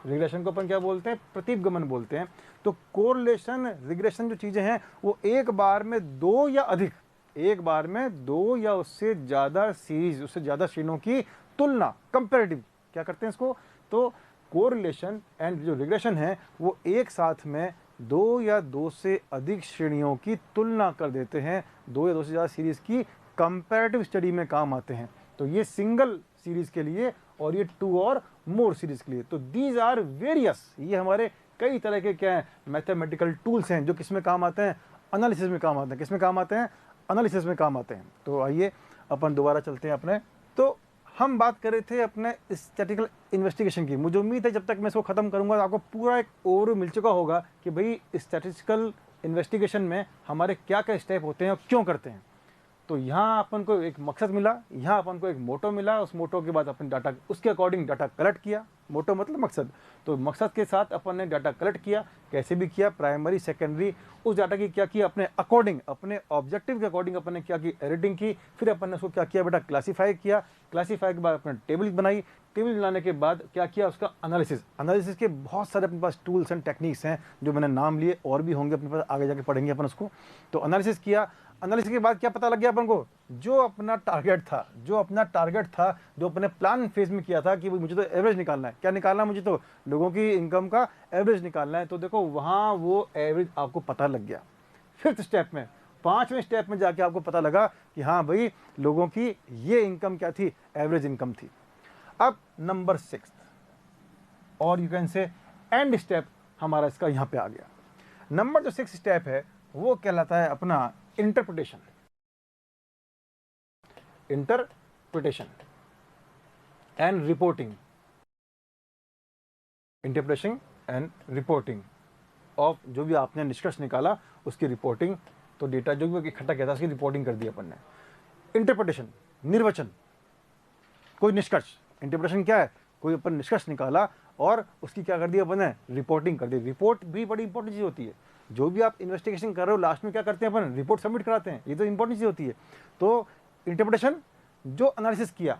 रिग्रेशन को अपन क्या बोलते हैं? प्रतीपगमन बोलते हैं। तो कोरिलेशन, रिग्रेशन जो चीजें हैं वो एक बार में दो या अधिक, एक बार में दो या उससे ज्यादा सीरीज, उससे ज्यादा श्रेणियों की तुलना, कंपैरेटिव क्या करते हैं इसको? तो कोरिलेशन एंड जो रिग्रेशन है वो एक साथ में दो या दो से अधिक श्रेणियों की तुलना कर देते हैं, दो या दो से ज़्यादा सीरीज की कंपैरेटिव स्टडी में काम आते हैं। तो ये सिंगल सीरीज के लिए और ये टू और मोर सीरीज के लिए। तो दीज आर वेरियस, ये हमारे कई तरह के क्या हैं? मैथमेटिकल टूल्स हैं जो किस में काम आते हैं? एनालिसिस में काम आते हैं। किस में काम आते हैं? एनालिसिस में काम आते हैं। तो आइए अपन दोबारा चलते हैं अपने। तो हम बात कर रहे थे अपने स्टैटिस्टिकल इन्वेस्टिगेशन की। मुझे उम्मीद है जब तक मैं इसको ख़त्म करूंगा तो आपको पूरा एक ओवरव्यू मिल चुका होगा कि भाई स्टैटिस्टिकल इन्वेस्टिगेशन में हमारे क्या क्या स्टेप होते हैं और क्यों करते हैं। तो यहाँ अपन को एक मकसद मिला, यहाँ अपन को एक मोटो मिला, उस मोटो के बाद अपन डाटा उसके अकॉर्डिंग डाटा कलेक्ट किया। मोटो मतलब मकसद, तो मकसद के साथ अपन ने डाटा कलेक्ट किया, कैसे भी किया, प्राइमरी सेकेंडरी, उस डाटा की क्या किया अपने अकॉर्डिंग, अपने ऑब्जेक्टिव के अकॉर्डिंग अपन ने क्या की? एडिटिंग की। फिर अपन ने उसको क्या किया बेटा? क्लासीफाई किया। क्लासीफाई के बाद अपने टेबल बनाई। टेबल बनाने के बाद क्या किया? उसका एनालिसिस। एनालिसिस के बहुत सारे अपने पास टूल्स एंड टेक्निक्स हैं जो मैंने नाम लिए, और भी होंगे अपने पास, आगे जाके पढ़ेंगे अपन उसको। तो एनालिसिस किया। एनालिसिस के बाद क्या पता लग गया अपन को? जो अपना टारगेट था, जो अपने प्लान फेज में किया था कि मुझे तो एवरेज निकालना है। क्या निकालना है? मुझे तो लोगों की इनकम का एवरेज निकालना है। तो देखो वहाँ वो एवरेज आपको पता लग गया। फिफ्थ स्टेप में, पांचवें स्टेप में जाके आपको पता लगा कि हाँ भाई लोगों की ये इनकम क्या थी? एवरेज इनकम थी। अब नंबर 6 और you can say and step हमारा इसका यहाँ पे आ गया। नंबर जो 6 स्टेप है वो कहलाता है अपना interpretation. Interpretation and reporting. Interpretation and reporting of जो भी आपने निष्कर्ष निकाला उसकी रिपोर्टिंग। तो डेटा जो भी इकट्ठा किया था उसकी रिपोर्टिंग कर दी अपन ने। इंटरप्रिटेशन, निर्वचन, कोई निष्कर्ष। इंटरप्रिटेशन क्या है? कोई अपन निष्कर्ष निकाला और उसकी क्या कर दी अपन ने? रिपोर्टिंग कर दी। रिपोर्ट भी बड़ी इंपॉर्टेंट चीज़ होती है। जो भी आप इन्वेस्टिगेशन कर रहे हो लास्ट में क्या करते हैं अपन? रिपोर्ट सबमिट कराते हैं। ये तो इंपॉर्टेंट चीज़ होती है। तो इंटरप्रिटेशन, जो एनालिसिस किया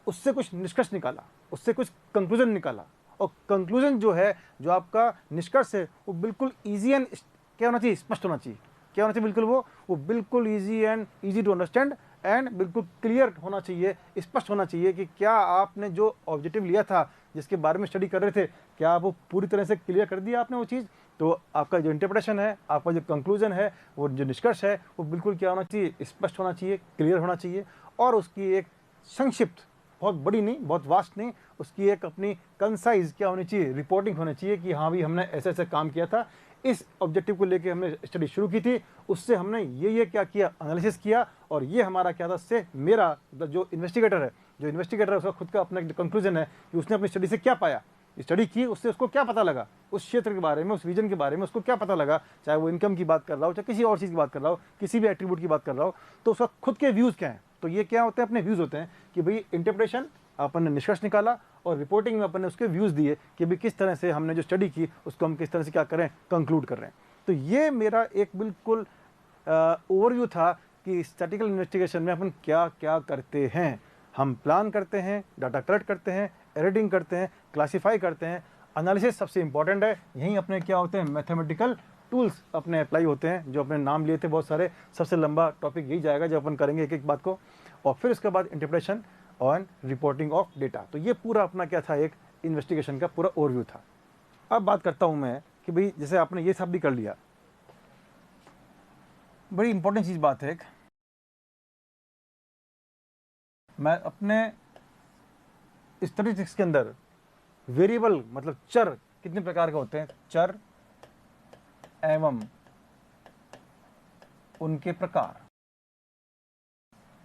उससे कुछ निष्कर्ष निकाला, उससे कुछ कंक्लूजन निकाला, और कंक्लूजन जो है, जो आपका निष्कर्ष है, वो बिल्कुल ईजी एंड क्या होना चाहिए? स्पष्ट होना चाहिए। क्या होना चाहिए? बिल्कुल वो बिल्कुल ईजी टू अंडरस्टैंड एंड बिल्कुल क्लियर होना चाहिए, स्पष्ट होना चाहिए कि क्या आपने जो ऑब्जेक्टिव लिया था, जिसके बारे में स्टडी कर रहे थे, क्या वो पूरी तरह से क्लियर कर दिया आपने वो चीज़। तो आपका जो इंटरप्रिटेशन है, आपका जो कंक्लूजन है, वो जो निष्कर्ष है, वो बिल्कुल क्या होना चाहिए? स्पष्ट होना चाहिए, क्लियर होना चाहिए। और उसकी एक संक्षिप्त, बहुत बड़ी नहीं, बहुत वास्ट नहीं, उसकी एक अपनी कंसाइज क्या होनी चाहिए? रिपोर्टिंग होनी चाहिए कि हाँ भी हमने ऐसे ऐसे काम किया था, इस ऑब्जेक्टिव को लेके हमने स्टडी शुरू की थी, उससे हमने ये क्या किया? एनालिसिस किया, और ये हमारा क्या था? उससे मेरा जो इन्वेस्टिगेटर है उसका खुद का अपना कंक्लूजन है कि उसने अपनी स्टडी से क्या पाया, स्टडी की, उससे उसको क्या पता लगा, उस क्षेत्र के बारे में, उस रीजन के बारे में उसको क्या पता लगा, चाहे वो इनकम की बात कर रहा हो, चाहे किसी और चीज़ की बात कर रहा हो, किसी भी एट्रीब्यूट की बात कर रहा हो, तो उसका खुद के व्यूज़ क्या हैं। तो ये क्या होते हैं? अपने व्यूज़ होते हैं कि भाई इंटरप्रिटेशन अपन ने निष्कर्ष निकाला, और रिपोर्टिंग में अपन ने उसके व्यूज़ दिए कि भाई किस तरह से हमने जो स्टडी की उसको हम किस तरह से क्या करें? कंक्लूड कर रहे हैं। तो ये मेरा एक बिल्कुल ओवरव्यू था कि स्टैटिस्टिकल इन्वेस्टिगेशन में अपन क्या क्या करते हैं। हम प्लान करते हैं, डाटा कलेक्ट करते हैं, एडिटिंग करते हैं, क्लासीफाई करते हैं, एनालिसिस सबसे इंपॉर्टेंट है। यहीं अपने क्या होते हैं? मैथमेटिकल टूल्स अपने अप्लाई होते हैं, जो अपने नाम लिए थे बहुत सारे। सबसे लंबा टॉपिक यही जाएगा जब अपन करेंगे एक एक बात को। और फिर उसके बाद इंटरप्रिटेशन और रिपोर्टिंग ऑफ डेटा। तो ये पूरा अपना क्या था? एक इन्वेस्टिगेशन का पूरा ओवरव्यू था। अब बात करता हूँ मैं कि भाई जैसे आपने ये सब भी कर लिया, बड़ी इंपॉर्टेंट चीज़ बात है एक, मैं अपने स्टैटिस्टिक्स के अंदर वेरिएबल मतलब चर कितने प्रकार के होते हैं? चर एवं उनके प्रकार।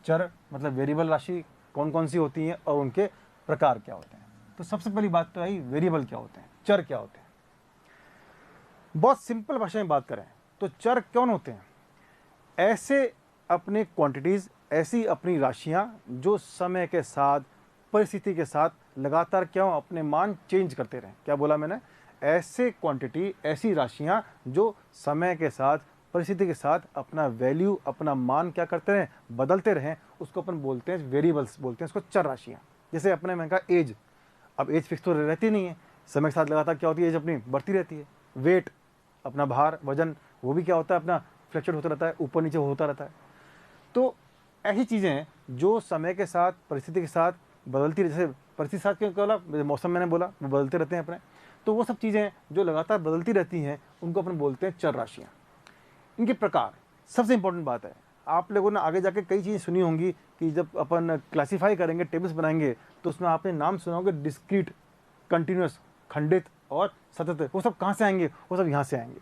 चर मतलब वेरिएबल राशि कौन कौन सी होती हैं और उनके प्रकार क्या होते हैं। तो सबसे पहली बात तो आई वेरिएबल क्या होते हैं, चर क्या होते हैं। बहुत सिंपल भाषा में बात करें तो चर कौन होते हैं? ऐसे अपने क्वांटिटीज, ऐसी अपनी राशियां जो समय के साथ, परिस्थिति के साथ लगातार क्यों अपने मान चेंज करते रहें। क्या बोला मैंने? ऐसे क्वांटिटी, ऐसी राशियां जो समय के साथ, परिस्थिति के साथ अपना वैल्यू, अपना मान क्या करते रहें, बदलते रहें, उसको अपन बोलते हैं वेरिएबल्स, बोलते हैं उसको चर राशियाँ। जैसे अपने मैंने कहा एज, अब एज फिक्स तो रहती नहीं है, समय के साथ लगातार क्या होती है, एज अपनी बढ़ती रहती है। वेट, अपना भार, वजन, वो भी क्या होता है, अपना फ्लक्चुएट होता रहता है, ऊपर नीचे होता रहता है। तो ऐसी चीज़ें हैं जो समय के साथ, परिस्थिति के साथ बदलती, जैसे परिस्थिति के साथ क्यों बोला, मौसम मैंने बोला वो बदलते रहते हैं अपने, तो वो सब चीज़ें जो लगातार बदलती रहती हैं उनको अपन बोलते हैं चर राशियाँ। इनके प्रकार, सबसे इंपॉर्टेंट बात है, आप लोगों ने आगे जाके कई चीज़ें सुनी होंगी कि जब अपन क्लासीफाई करेंगे, टेबल्स बनाएंगे, तो उसमें आपने नाम सुना होगा डिस्क्रीट, कंटिन्यूस, खंडित और सतत। वो सब कहाँ से आएंगे, वो सब यहाँ से आएंगे।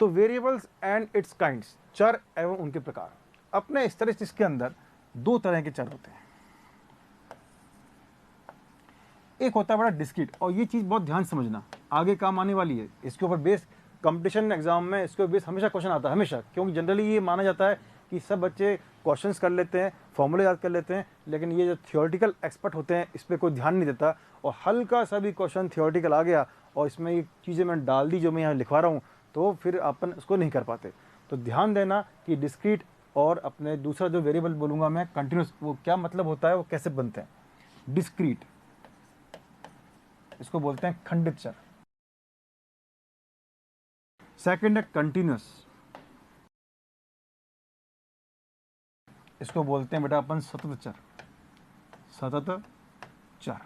तो वेरिएबल्स एंड इट्स काइंड्स, चर एवं उनके प्रकार। अपने इस तरह इसके अंदर दो तरह के चर होते हैं। एक होता है बड़ा डिस्क्रीट, और ये चीज़ बहुत ध्यान समझना, आगे काम आने वाली है। इसके ऊपर बेस कंपटीशन एग्जाम में इसके ऊपर बेस हमेशा क्वेश्चन आता है, हमेशा, क्योंकि जनरली ये माना जाता है कि सब बच्चे क्वेश्चंस कर लेते हैं, फॉर्मूले याद कर लेते हैं, लेकिन ये जो थियोरेटिकल एक्सपर्ट होते हैं इस पर कोई ध्यान नहीं देता, और हल्का सा भी क्वेश्चन थियोरेटिकल आ गया और इसमें ये चीज़ें मैंने डाल दी जो मैं यहाँ लिखवा रहा हूँ, तो फिर अपन उसको नहीं कर पाते। तो ध्यान देना कि डिस्क्रीट और अपने दूसरा जो वेरिएबल बोलूँगा मैं कंटिन्यूस, वो क्या मतलब होता है, वो कैसे बनते हैं। डिस्क्रीट, इसको बोलते हैं खंडित चर। सेकंड है कंटिन्यूस, इसको बोलते हैं बेटा अपन सतत चर, सतत चर।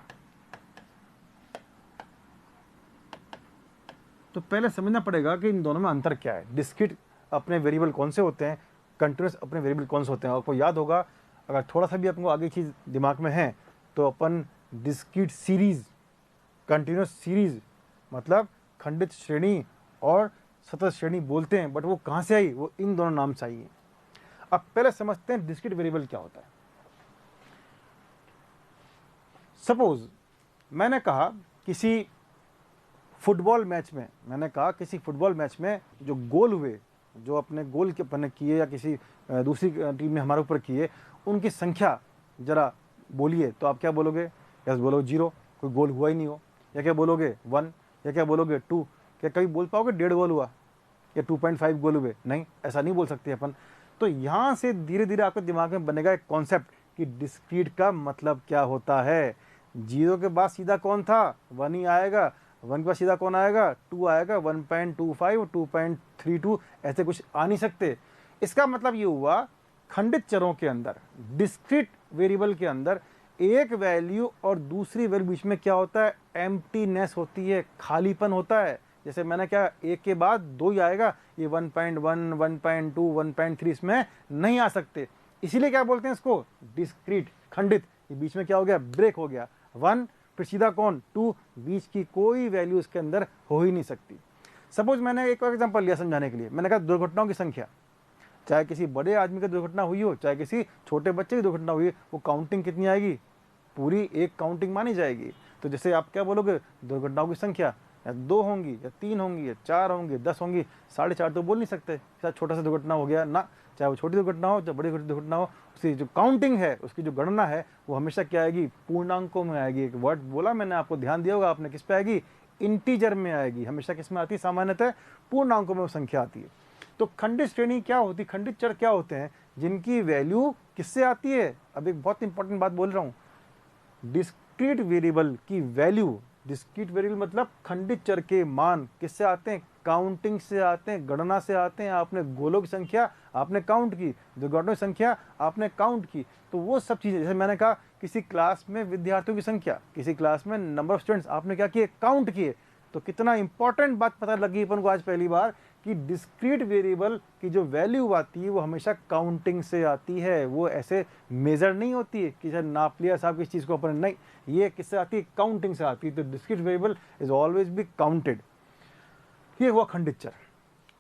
तो पहले समझना पड़ेगा कि इन दोनों में अंतर क्या है। डिस्क्रीट अपने वेरिएबल कौन से होते हैं, कंटिन्यूस अपने वेरिएबल कौन से होते हैं। आपको याद होगा, अगर थोड़ा सा भी आपको आगे चीज़ दिमाग में है, तो अपन डिस्क्रीट सीरीज, कंटिन्यूस सीरीज, मतलब खंडित श्रेणी और सतत श्रेणी बोलते हैं, बट वो कहाँ से आई, वो इन दोनों नाम से आई है। अब पहले समझते हैं डिस्क्रीट वेरिएबल क्या होता है। सपोज मैंने कहा किसी फुटबॉल मैच में, जो गोल हुए, जो अपने गोल के अपने किए या किसी दूसरी टीम ने हमारे ऊपर किए, उनकी संख्या जरा बोलिए, तो आप क्या बोलोगे, यस बोलो 0, कोई गोल हुआ ही नहीं हो, या क्या बोलोगे 1, या क्या बोलोगे 2, क्या कभी बोल पाओगे 1.5 गोल हुआ या 2.5 गोल हुए, नहीं, ऐसा नहीं बोल सकते अपन। तो यहाँ से धीरे धीरे आपके दिमाग में बनेगा एक कॉन्सेप्ट कि डिस्क्रीट का मतलब क्या होता है। 0 के बाद सीधा कौन था, 1 ही आएगा, 1 के बाद सीधा कौन आएगा, 2 आएगा, 1.25, 2.32, ऐसे कुछ आ नहीं सकते। इसका मतलब ये हुआ खंडित चरों के अंदर, डिस्क्रीट वेरिएबल के अंदर एक वैल्यू और दूसरी वैल्यू बीच में क्या होता है, एम्प्टीनेस होती है, खालीपन होता है। जैसे मैंने क्या, 1 के बाद 2 ही आएगा, ये 1.1, 1.2, 1.3 इसमें नहीं आ सकते। इसीलिए क्या बोलते हैं इसको, डिस्क्रीट, खंडित। ये बीच में क्या हो गया, ब्रेक हो गया, 1 फिर सीधा कौन, 2, बीच की कोई वैल्यू इसके अंदर हो ही नहीं सकती। सपोज मैंने एक और एग्जांपल लिया समझाने के लिए, मैंने कहा दुर्घटनाओं की संख्या, चाहे किसी बड़े आदमी की दुर्घटना हुई हो, चाहे किसी छोटे बच्चे की दुर्घटना हुई, वो काउंटिंग कितनी आएगी, पूरी एक काउंटिंग मानी जाएगी। तो जैसे आप क्या बोलोगे, दुर्घटनाओं की संख्या या 2 होंगी या 3 होंगी या 4 होंगी, 10 होंगी, 4.5 तो बोल नहीं सकते, शायद छोटा सा दुर्घटना हो गया ना, चाहे वो छोटी दुर्घटना हो चाहे बड़ी दुर्घटना हो, उसकी जो काउंटिंग है, उसकी जो गणना है, वो हमेशा क्या आएगी, पूर्णांकों में आएगी। एक वर्ड बोला मैंने आपको, ध्यान दिया होगा आपने, किस पे आएगी, इंटीजर में आएगी। हमेशा किस में आती है, सामान्यतः पूर्णांकों में वो संख्या आती है। तो खंडित श्रेणी क्या होती, खंडित चर क्या होते हैं, जिनकी वैल्यू किससे आती है। अब एक बहुत इंपॉर्टेंट बात बोल रहा हूँ, डिस्क्रीट वेरिएबल की वैल्यू, डिस्क्रीट वेरिएबल मतलब खंडित चर के मान किससे आते हैं, काउंटिंग से आते हैं, गणना से आते हैं। आपने गोलों की संख्या आपने काउंट की, दुर्घटनाओं की संख्या आपने काउंट की, तो वो सब चीज़ें, जैसे मैंने कहा किसी क्लास में विद्यार्थियों की संख्या, किसी क्लास में नंबर ऑफ स्टूडेंट्स आपने क्या किए, काउंट किए। तो कितना इंपॉर्टेंट बात पता लगी अपन को आज पहली बार कि डिस्क्रीट वेरिएबल की जो वैल्यू आती है वो हमेशा काउंटिंग से आती है, वो ऐसे मेजर नहीं होती है कि सर नाप लिया साहब किस चीज़ को अपन, नहीं, ये किससे आती है, काउंटिंग से आती है। तो discrete variable is always be counted. ये हुआ खंडित चर।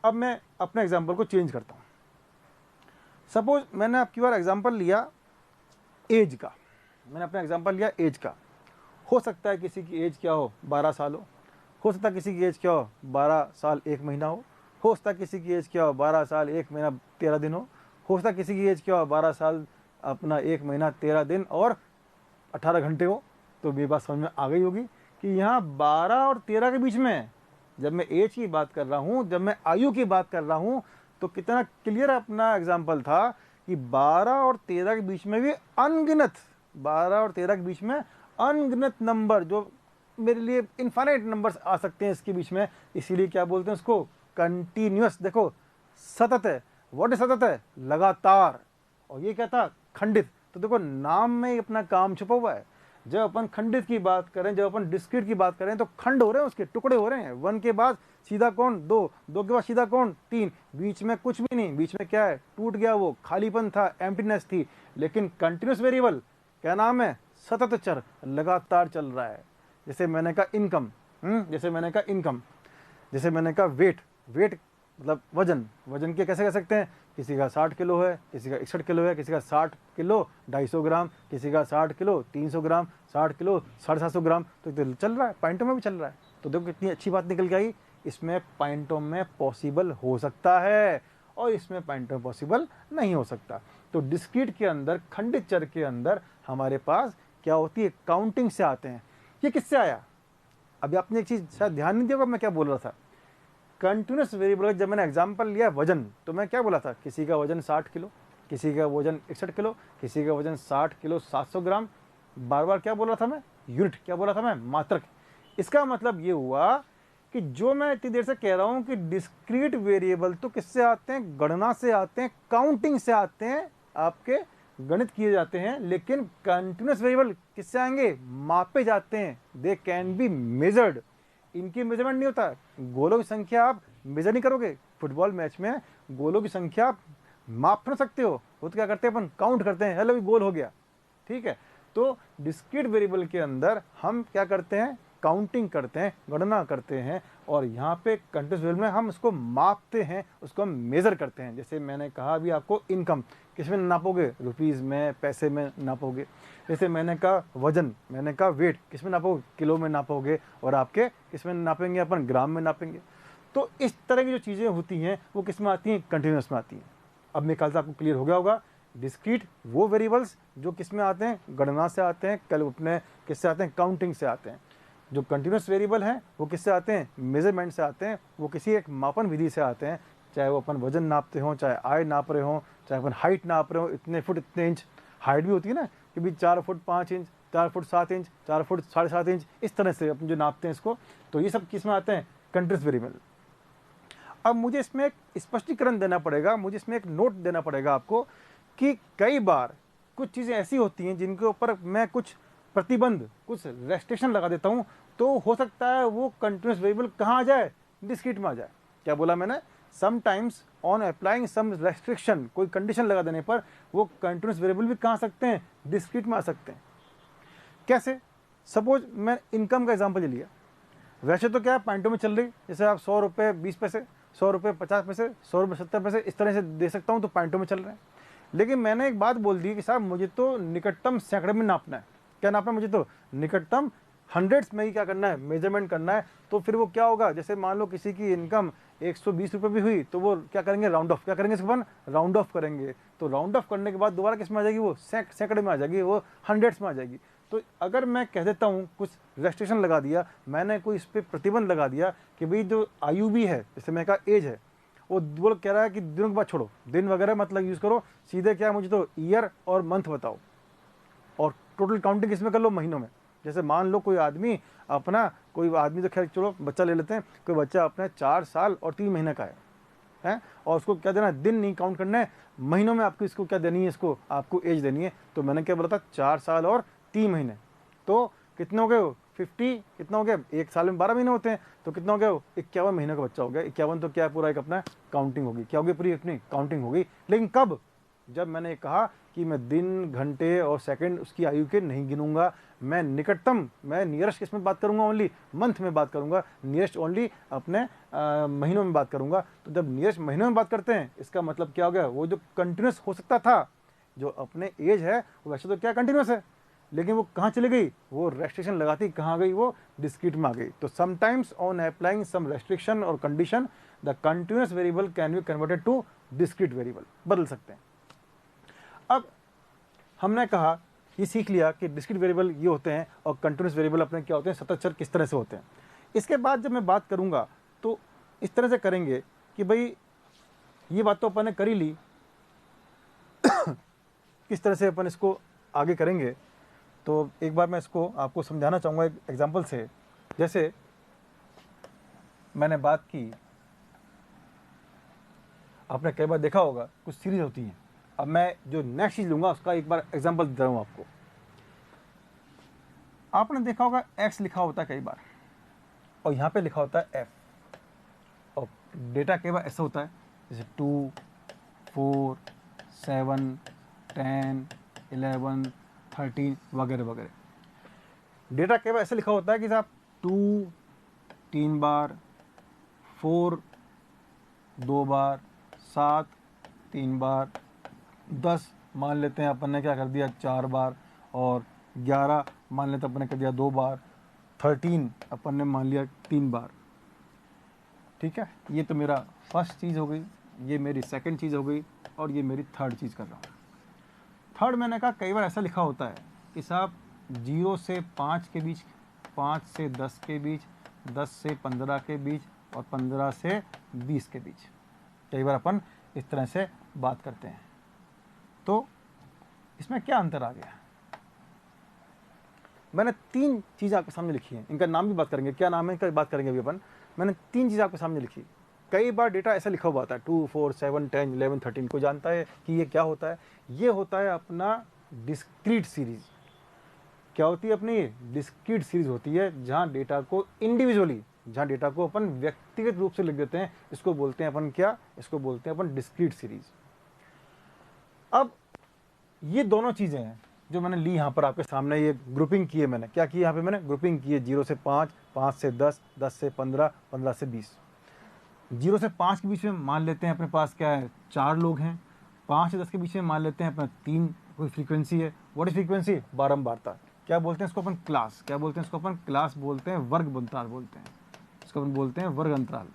अब मैं अपने एग्जाम्पल को चेंज करता हूँ। सपोज मैंने आपकी बार एग्जाम्पल लिया एज का, मैंने अपना एग्जाम्पल लिया एज का। हो सकता है किसी की एज क्या हो, 12 साल हो सकता है किसी की एज क्या हो, 12 साल 1 महीना हो सकता है किसी की एज क्या हो, 12 साल 1 महीना 13 दिन हो सकता है किसी की एज क्या हो, 12 साल अपना 1 महीना 13 दिन और 18 घंटे हो। तो मेरी बात समझ में आ गई होगी कि यहाँ 12 और 13 के बीच में, जब मैं एज की बात कर रहा हूँ, जब मैं आयु की बात कर रहा हूँ, तो कितना क्लियर अपना एग्जाम्पल था कि 12 और 13 के बीच में भी अनगिनत, 12 और 13 के बीच में अनगिनत नंबर, जो मेरे लिए इनफाइनाइट नंबर्स आ सकते हैं इसके बीच में, इसीलिए क्या बोलते हैं उसको, कंटिन्यूअस। देखो सतत है, व्हाट इज सतत है, लगातार। और ये क्या था, खंडित। तो देखो नाम में ही अपना काम छुपा हुआ है। जब अपन खंडित की बात करें, जब अपन डिस्क्रीट की बात करें, तो खंड हो रहे हैं, उसके टुकड़े हो रहे हैं। 1 के बाद सीधा कौन, 2, 2 के बाद सीधा कौन, 3, बीच में कुछ भी नहीं, बीच में क्या है, टूट गया, वो खालीपन था, एम्प्टीनेस थी। लेकिन कंटिन्यूस वेरिएबल क्या नाम है, सतत चर, लगातार चल रहा है। जैसे मैंने कहा इनकम, जैसे मैंने कहा इनकम, जैसे मैंने कहा वेट, वेट मतलब वजन, वजन के कैसे कह सकते हैं, किसी का 60 किलो है, किसी का 61 किलो है, किसी का 60 किलो 250 ग्राम, किसी का 60 किलो 300 ग्राम, 60 किलो 750 ग्राम। तो चल रहा है, पॉइंटों में भी चल रहा है। तो देखो कितनी अच्छी बात निकल के आई, इसमें पॉइंटों में पॉसिबल हो सकता है और इसमें पॉइंटों में पॉसिबल नहीं हो सकता। तो डिस्क्रीट के अंदर, खंडित चर के अंदर हमारे पास क्या होती है, काउंटिंग से आते हैं। ये किससे आया, अभी आपने एक चीज़ शायद ध्यान नहीं दिया होगा मैं क्या बोल रहा था। कंटिन्यूस वेरिएबल जब मैंने एग्जांपल लिया वजन, तो मैं क्या बोला था, किसी का वजन 60 किलो, किसी का वजन 61 किलो, किसी का वजन 60 किलो 700 ग्राम। बार बार क्या बोल रहा था मैं, यूनिट, क्या बोला था मैं, मात्रक। इसका मतलब ये हुआ कि जो मैं इतनी देर से कह रहा हूँ कि डिस्क्रीट वेरिएबल तो किससे आते हैं, गणना से आते हैं, काउंटिंग से आते हैं, आपके गणित किए जाते हैं। लेकिन कंटिन्यूस वेरिएबल किससे आएंगे, मापे जाते हैं, दे कैन बी मेजर्ड। इनकी मेजरमेंट नहीं होता, गोलों की संख्या आप मेजर नहीं करोगे। फुटबॉल मैच में गोलों की संख्या आप माप ना सकते हो, वो तो क्या करते हैं अपन, काउंट करते हैं, हेलो गोल हो गया, ठीक है। तो डिस्क्रीट वेरिएबल के अंदर हम क्या करते हैं, काउंटिंग करते हैं, गणना करते हैं। और यहाँ पे कंटिन्यूस वेरिएबल में हम उसको मापते हैं, उसको हम मेजर करते हैं। जैसे मैंने कहा अभी आपको, इनकम किस में नापोगे, रुपीज़ में, पैसे में नापोगे। जैसे मैंने कहा वजन, मैंने कहा वेट, किस में नापोगे, किलो में नापोगे। और आपके किस में नापेंगे, अपन ग्राम में नापेंगे। तो इस तरह की जो चीज़ें होती हैं वो किस में आती हैं, कंटिन्यूस में आती हैं। अब मेरे ख्याल से आपको क्लियर हो गया होगा। डिस्क्रीट वो वेरिएबल्स जो किस में आते हैं, गणना से आते हैं, कल अपने किससे आते हैं, काउंटिंग से आते हैं। जो कंटिन्यूस वेरिएबल हैं वो किससे आते हैं, मेजरमेंट से आते हैं, वो किसी एक मापन विधि से आते हैं। चाहे वो अपन वजन नापते हों, चाहे आय नाप रहे हों, चाहे अपन हाइट नाप रहे हो, इतने फुट इतने इंच। हाइट भी होती है ना कि भी 4 foot 5 inch, 4 foot 7 inch, 4 foot 7.5 inch, इस तरह से अपन जो नापते हैं इसको। तो ये सब किस में आते हैं, कंटिन्यूस वेरिएबल। अब मुझे इसमें एक स्पष्टीकरण देना पड़ेगा, मुझे इसमें एक नोट देना पड़ेगा आपको कि कई बार कुछ चीज़ें ऐसी होती हैं जिनके ऊपर मैं कुछ प्रतिबंध, कुछ रेस्ट्रिक्शन लगा देता हूँ, तो हो सकता है वो कंटिन्यूस वेरिएबल कहाँ आ जाए, डिस्क्रीट में आ जाए। क्या बोला मैंने, sometimes on applying some restriction, कोई कंडीशन लगा देने पर वो कंटिन्यूस वेरिएबल भी कहाँ आ सकते हैं, डिस्क्रीट में आ सकते हैं। कैसे, सपोज मैं इनकम का एग्जाम्पल ले लिया। वैसे तो क्या पॉइंटों में चल रही, जैसे आप 100 रुपये 20 पैसे, 100 रुपये 50 पैसे, 100 रुपये 70 पैसे, इस तरह से दे सकता हूँ, तो पॉइंटों में चल रहे हैं। लेकिन मैंने एक बात बोल दी कि साहब मुझे तो निकटतम सैकड़े में नापना है। क्या नापना है, मुझे तो निकटतम हंड्रेड्स में ही क्या करना है, मेजरमेंट करना है। तो फिर वो क्या होगा, जैसे मान लो किसी की इनकम 120 रुपये भी हुई, तो वो क्या करेंगे, राउंड ऑफ, क्या करेंगे इसके बाद, राउंड ऑफ करेंगे। तो राउंड ऑफ करने के बाद दोबारा किस में आ जाएगी, वो सैकड़े में आ जाएगी, वो हंड्रेड्स में आ जाएगी। तो अगर मैं कह देता हूँ, कुछ रेस्ट्रिक्शन लगा दिया मैंने, कोई इस पर प्रतिबंध लगा दिया कि भाई जो आयु भी है, जैसे मैं कहा एज है, वो कह रहा है कि दिनों के बाद छोड़ो, दिन वगैरह मतलब यूज़ करो, सीधे क्या मुझे तो ईयर और मंथ बताओ, और टोटल काउंटिंग इसमें कर लो महीनों में। जैसे मान लो कोई आदमी अपना, कोई आदमी तो खैर चलो बच्चा ले लेते हैं, कोई बच्चा अपना 4 साल और 3 महीने का है, और उसको क्या देना है, दिन नहीं काउंट करना है, महीनों में आपको इसको क्या देनी है, इसको आपको एज देनी है। तो मैंने क्या बोला था, 4 साल और 3 महीने, तो कितने हो गए हो, 50, कितना हो गया, 1 साल में 12 महीने होते हैं, तो कितना हो गया, 51 महीने का बच्चा हो गया। 51 तो क्या पूरा एक अपना काउंटिंग होगी, क्या होगी, पूरी अपनी काउंटिंग होगी। लेकिन कब, जब मैंने कहा कि मैं दिन, घंटे और सेकंड उसकी आयु के नहीं गिनूंगा, मैं निकटतम, मैं नियरेस्ट किस में बात करूंगा, ओनली मंथ में बात करूंगा, नियरेस्ट ओनली अपने महीनों में बात करूंगा। तो जब नियरेस्ट महीनों में बात करते हैं, इसका मतलब क्या हो गया, वो जो कंटिन्यूस हो सकता था, जो अपने एज है वो वैसे तो क्या कंटिन्यूस है, लेकिन वो कहाँ चली गई, वो रेस्ट्रिक्शन लगाती कहाँ गई, वो डिस्क्रीट में आ गई। तो sometimes on applying some restriction और condition, the continuous variable can be converted to discrete variable, बदल सकते हैं। अब हमने कहा, ये सीख लिया कि डिस्क्रीट वेरिएबल ये होते हैं और कंटिन्यूस वेरिएबल अपने क्या होते हैं, सतत चर किस तरह से होते हैं। इसके बाद जब मैं बात करूंगा तो इस तरह से करेंगे कि भाई ये बात तो अपन ने कर ही ली, किस तरह से अपन इसको आगे करेंगे। तो एक बार मैं इसको आपको समझाना चाहूँगा एक एग्जांपल से। जैसे मैंने बात की, आपने कई बार देखा होगा कुछ सीरीज होती हैं। अब मैं जो नेक्स्ट चीज़ लूँगा उसका एक बार एग्जांपल दे रहा हूँ आपको। आपने देखा होगा एक्स लिखा होता है कई बार, और यहाँ पे लिखा होता है एफ, और डेटा कई बार ऐसा होता है जैसे 2, 4, 7, 10, 11, 13 वगैरह वगैरह। डेटा कई बार ऐसे लिखा होता है कि साहब 2 3 बार, 4 2 बार, 7 3 बार, 10 मान लेते हैं अपन ने क्या कर दिया 4 बार, और 11 मान लेते अपन ने कर दिया 2 बार, 13 अपन ने मान लिया 3 बार। ठीक है, ये तो मेरा फर्स्ट चीज़ हो गई, ये मेरी सेकंड चीज़ हो गई, और ये मेरी थर्ड चीज़ कर रहा हूँ। थर्ड मैंने कहा कई बार ऐसा लिखा होता है कि साहब 0 से 5 के बीच, 5 से 10 के बीच, 10 से 15 के बीच, और 15 से 20 के बीच। कई बार अपन इस तरह से बात करते हैं। तो इसमें क्या अंतर आ गया? मैंने 3 चीज़ें आपके सामने लिखी हैं, इनका नाम भी बात करेंगे, क्या नाम है इनका बात करेंगे अभी अपन। मैंने 3 चीज़ें आपके सामने लिखी। कई बार डेटा ऐसा लिखा हुआ आता है 2, 4, 7, 10, 11, 13। को जानता है कि ये क्या होता है? ये होता है अपना डिस्क्रीट सीरीज। क्या होती है अपनी? डिस्क्रीट सीरीज होती है, जहाँ डेटा को इंडिविजुअली, जहाँ डेटा को अपन व्यक्तिगत रूप से लिख देते हैं, इसको बोलते हैं अपन क्या? इसको बोलते हैं अपन डिस्क्रीट सीरीज। अब ये दोनों चीज़ें हैं जो मैंने ली यहाँ पर आपके सामने, ये ग्रुपिंग की है मैंने। क्या की यहाँ पे मैंने? ग्रुपिंग की है। 0 से 5, 5 से 10, 10 से 15, 15 से 20। 0 से 5 के बीच में मान लेते हैं अपने पास क्या है? 4 लोग हैं। 5 से 10 के बीच में मान लेते हैं अपना 3 कोई फ्रीक्वेंसी है। What is frequency? बारंबारता। क्या बोलते हैं इसको अपन? क्लास। क्या बोलते हैं इसको अपन? क्लास बोलते हैं, वर्ग अंतराल बोलते हैं इसको अपन, बोलते हैं वर्ग अंतराल।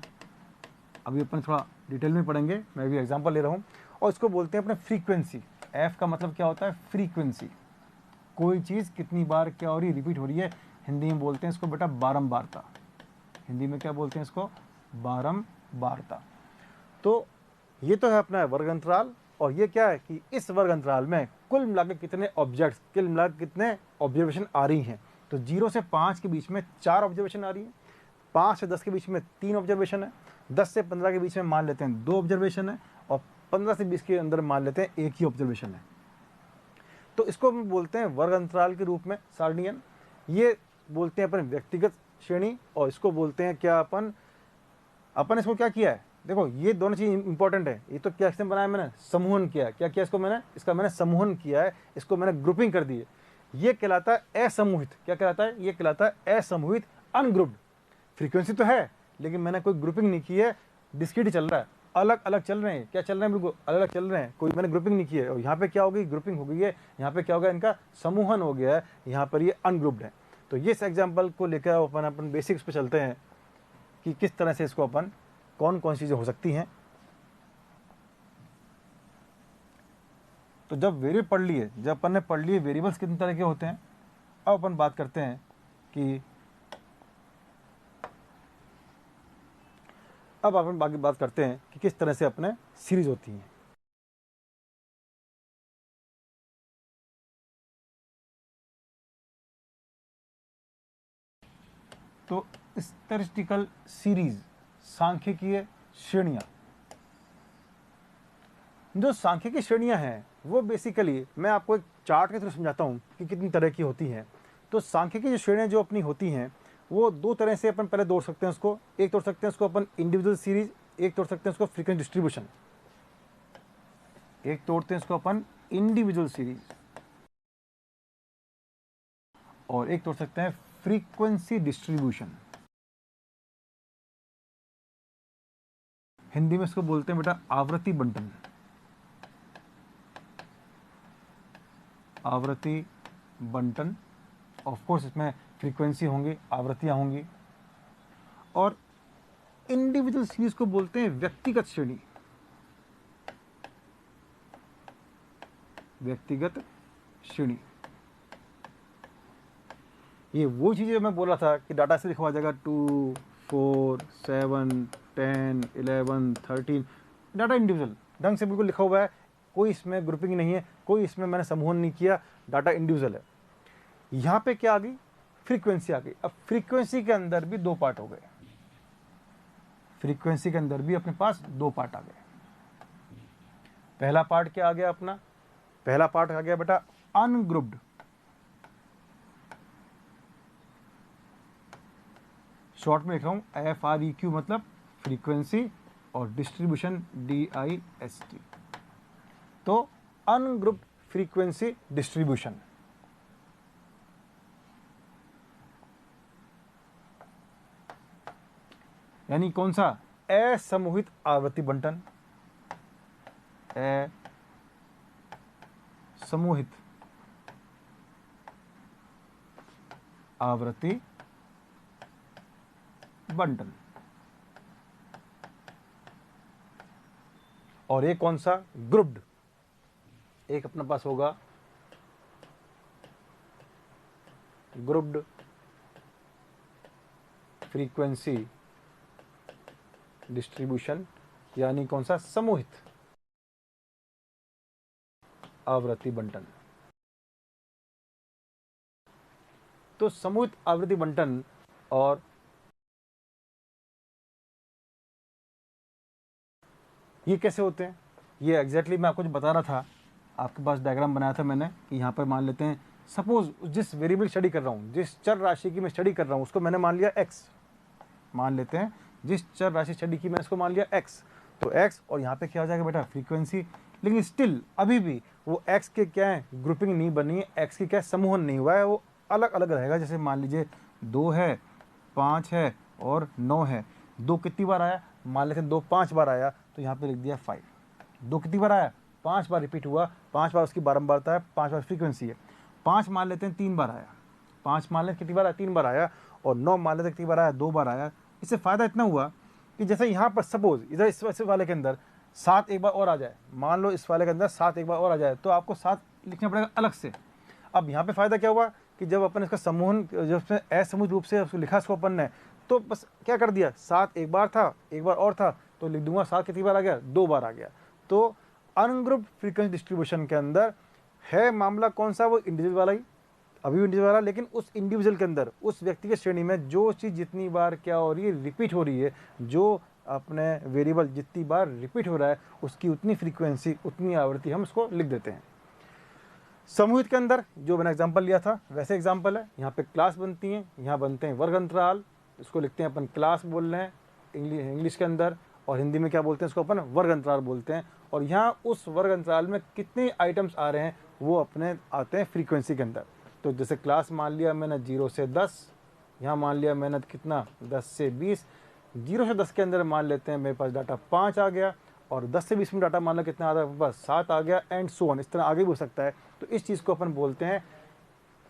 अभी अपन थोड़ा डिटेल में पढ़ेंगे, मैं भी एग्जाम्पल ले रहा हूँ। और इसको बोलते हैं अपने फ्रीक्वेंसी। एफ का मतलब क्या होता है? फ्रीक्वेंसी। कोई चीज़ कितनी बार क्या हो रही है? रिपीट हो रही है। हिंदी में बोलते हैं इसको बेटा बारंबारता। हिंदी में क्या बोलते हैं इसको? बारंबारता। तो ये तो है अपना वर्ग अंतराल, और ये क्या है कि इस वर्ग अंतराल में कुल मिलाकर कितने ऑब्जेक्ट्स, कुल मिलाकर कितने ऑब्जर्वेशन आ रही हैं। तो 0 से 5 के बीच में 4 ऑब्जर्वेशन आ रही है, 5 से 10 के बीच में 3 ऑब्जर्वेशन है, 10 से 15 के बीच में मान लेते हैं 2 ऑब्जर्वेशन है, और 15 से 20 के अंदर मान लेते हैं 1 ही ऑब्जर्वेशन है। तो इसको हम बोलते हैं वर्ग अंतराल के रूप में सारणियन। ये बोलते हैं अपन व्यक्तिगत श्रेणी, और इसको बोलते हैं क्या? अपन इसको क्या किया है? देखो ये दोनों चीज़ इंपॉर्टेंट है। ये तो क्या इसने बनाया? मैंने समूहन किया है। क्या किया इसको मैंने? इसका मैंने समूहन किया है, इसको मैंने ग्रुपिंग कर दी है। ये कहलाता है असमूहित। क्या कहलाता है? ये कहलाता है असमूहित, अनग्रुप्ड। फ्रीक्वेंसी तो है, लेकिन मैंने कोई ग्रुपिंग नहीं की है, डिस्क्रीट चल रहा है, अलग अलग चल रहे हैं। क्या चल रहे हैं? बिल्कुल अलग अलग चल रहे हैं, कोई मैंने ग्रुपिंग नहीं की है। और यहाँ पे क्या हो गई? ग्रुपिंग हो गई है। यहाँ पे क्या हो गया? इनका समूहन हो गया है, यहाँ पर ये अनग्रुप्ड है। तो ये इस एग्जाम्पल को लेकर अपन बेसिक्स पे चलते हैं कि किस तरह से इसको अपन, कौन कौन सी चीज़ें हो सकती हैं। तो जब वेरिएबल पढ़ लिए, जब अपन ने पढ़ लिए वेरिएबल्स कितने तरह के होते हैं, अब अपन बात करते हैं कि अब अपन बाकी बात करते हैं कि किस तरह से अपने सीरीज होती हैं। तो स्टैटिस्टिकल सीरीज, सांख्यिकीय श्रेणियां। जो सांख्यिकीय श्रेणियां हैं वो बेसिकली मैं आपको एक चार्ट के थ्रू समझाता हूं कि कितनी तरह की होती हैं। तो सांख्यिकीय जो श्रेणियां जो अपनी होती हैं वो 2 तरह से अपन पहले तोड़ सकते हैं उसको। एक तोड़ सकते हैं उसको अपन इंडिविजुअल सीरीज, एक तोड़ सकते हैं उसको फ्रीक्वेंसी डिस्ट्रीब्यूशन। एक तोड़ते हैं इसको अपन इंडिविजुअल सीरीज, और एक तोड़ सकते हैं फ्रीक्वेंसी डिस्ट्रीब्यूशन। हिंदी में इसको बोलते हैं बेटा आवृत्ति बंटन। आवृत्ति बंटन। ऑफ कोर्स इसमें फ्रीक्वेंसी होंगी, आवृत्तियां होंगी। और इंडिविजुअल सीरीज को बोलते हैं व्यक्तिगत श्रेणी। व्यक्तिगत श्रेणी, ये वो चीज़ें मैं बोल रहा था कि डाटा से लिखवा जाएगा 2, 4, 7, 10, 11, 13। डाटा इंडिविजुअल ढंग से बिल्कुल लिखा हुआ है, कोई इसमें ग्रुपिंग नहीं है, कोई इसमें मैंने समूहन नहीं किया, डाटा इंडिविजुअल है। यहाँ पे क्या आ गई, फ्रीक्वेंसी आ गई। अब फ्रीक्वेंसी के अंदर भी दो पार्ट हो गए, फ्रीक्वेंसी के अंदर भी अपने पास दो पार्ट आ गए। पहला पार्ट क्या आ गया अपना, पहला पार्ट आ गया बेटा अनग्रुप्ड, शॉर्ट में लिख रहा हूं FREQ, मतलब फ्रीक्वेंसी, और डिस्ट्रीब्यूशन DIST। तो अनग्रुप्ड फ्रीक्वेंसी डिस्ट्रीब्यूशन, यानी कौन सा, असमूहित आवृत्ति बंटन, असमूहित आवृत्ति बंटन। और एक कौन सा, ग्रुप्ड, एक अपने पास होगा ग्रुप्ड फ्रीक्वेंसी डिस्ट्रीब्यूशन, यानी कौन सा, समूहित आवृत्ति बंटन। तो समूहित आवृत्ति बंटन और ये कैसे होते हैं, ये एग्जैक्टली मैं आपको जो बता रहा था, आपके पास डायग्राम बनाया था मैंने कि यहाँ पर मान लेते हैं, सपोज जिस वेरिएबल स्टडी कर रहा हूँ, जिस चर राशि की मैं स्टडी कर रहा हूँ, उसको मैंने मान लिया x, मान लेते हैं जिस चर राशि स्टडी की मैंने इसको मान लिया x, तो x, और यहाँ पे क्या हो जाएगा बेटा, फ्रीक्वेंसी। लेकिन स्टिल अभी भी वो x के क्या है, ग्रुपिंग नहीं बनी है, x की क्या समूहन नहीं हुआ है, वो अलग अलग रहेगा। जैसे मान लीजिए 2 है, 5 है और 9 है। 2 कितनी बार आया, मान लेते हैं 2 5 बार आया, तो यहाँ पे लिख दिया 5। 2 कितनी बार आया, 5 बार रिपीट हुआ, 5 बार उसकी बारंबारता है, 5 बार फ्रीक्वेंसी है। 5 मान लेते हैं 3 बार आया, 5 मान लेते कितनी बार आया, 3 बार आया, और 9 मान लेते कितनी बार आया, 2 बार आया। इससे फ़ायदा इतना हुआ कि जैसे यहाँ पर सपोज इधर इस वाले के अंदर 7 एक बार और आ जाए, मान लो इस वाले के अंदर 7 एक बार और आ जाए, तो आपको 7 लिखना पड़ेगा अलग से। अब यहाँ पे फ़ायदा क्या हुआ कि जब अपन इसका समूहन, जब उसने असमूहित रूप से उसको लिखा इसको अपन ने, तो बस क्या कर दिया, 7 एक बार था, एक बार और था, तो लिख दूंगा 7 कितनी बार आ गया, 2 बार आ गया। तो अनग्रुप्ड फ्रीक्वेंसी डिस्ट्रीब्यूशन के अंदर है मामला कौन सा, वो इंडिविजुअल वाला ही, अभी भी इंडिविजुअल वाला, लेकिन उस इंडिविजुअल के अंदर, उस व्यक्ति के श्रेणी में जो चीज़ जितनी बार क्या हो रही है, रिपीट हो रही है, जो अपने वेरिएबल जितनी बार रिपीट हो रहा है, उसकी उतनी फ्रीक्वेंसी, उतनी आवृत्ति हम उसको लिख देते हैं। समूहित के अंदर जो मैंने एग्जाम्पल लिया था वैसे एग्जाम्पल है, यहाँ पे क्लास बनती हैं, यहाँ बनते हैं वर्ग अंतराल, इसको लिखते हैं अपन क्लास बोल रहे हैं इंग्लिश के अंदर, और हिंदी में क्या बोलते हैं इसको अपन, वर्ग अंतराल बोलते हैं। और यहाँ उस वर्ग अंतराल में कितने आइटम्स आ रहे हैं वो अपने आते हैं फ्रीक्वेंसी के अंदर। तो जैसे क्लास मान लिया मैंने 0 से 10, यहाँ मान लिया मैंने कितना 10 से 20, 0 से 10 के अंदर मान लेते हैं मेरे पास डाटा 5 आ गया, और 10 से 20 में डाटा मान लो कितना आ रहा है, बस 7 आ गया, एंड सो ऑन, इस तरह आगे भी हो सकता है। तो इस चीज़ को अपन बोलते हैं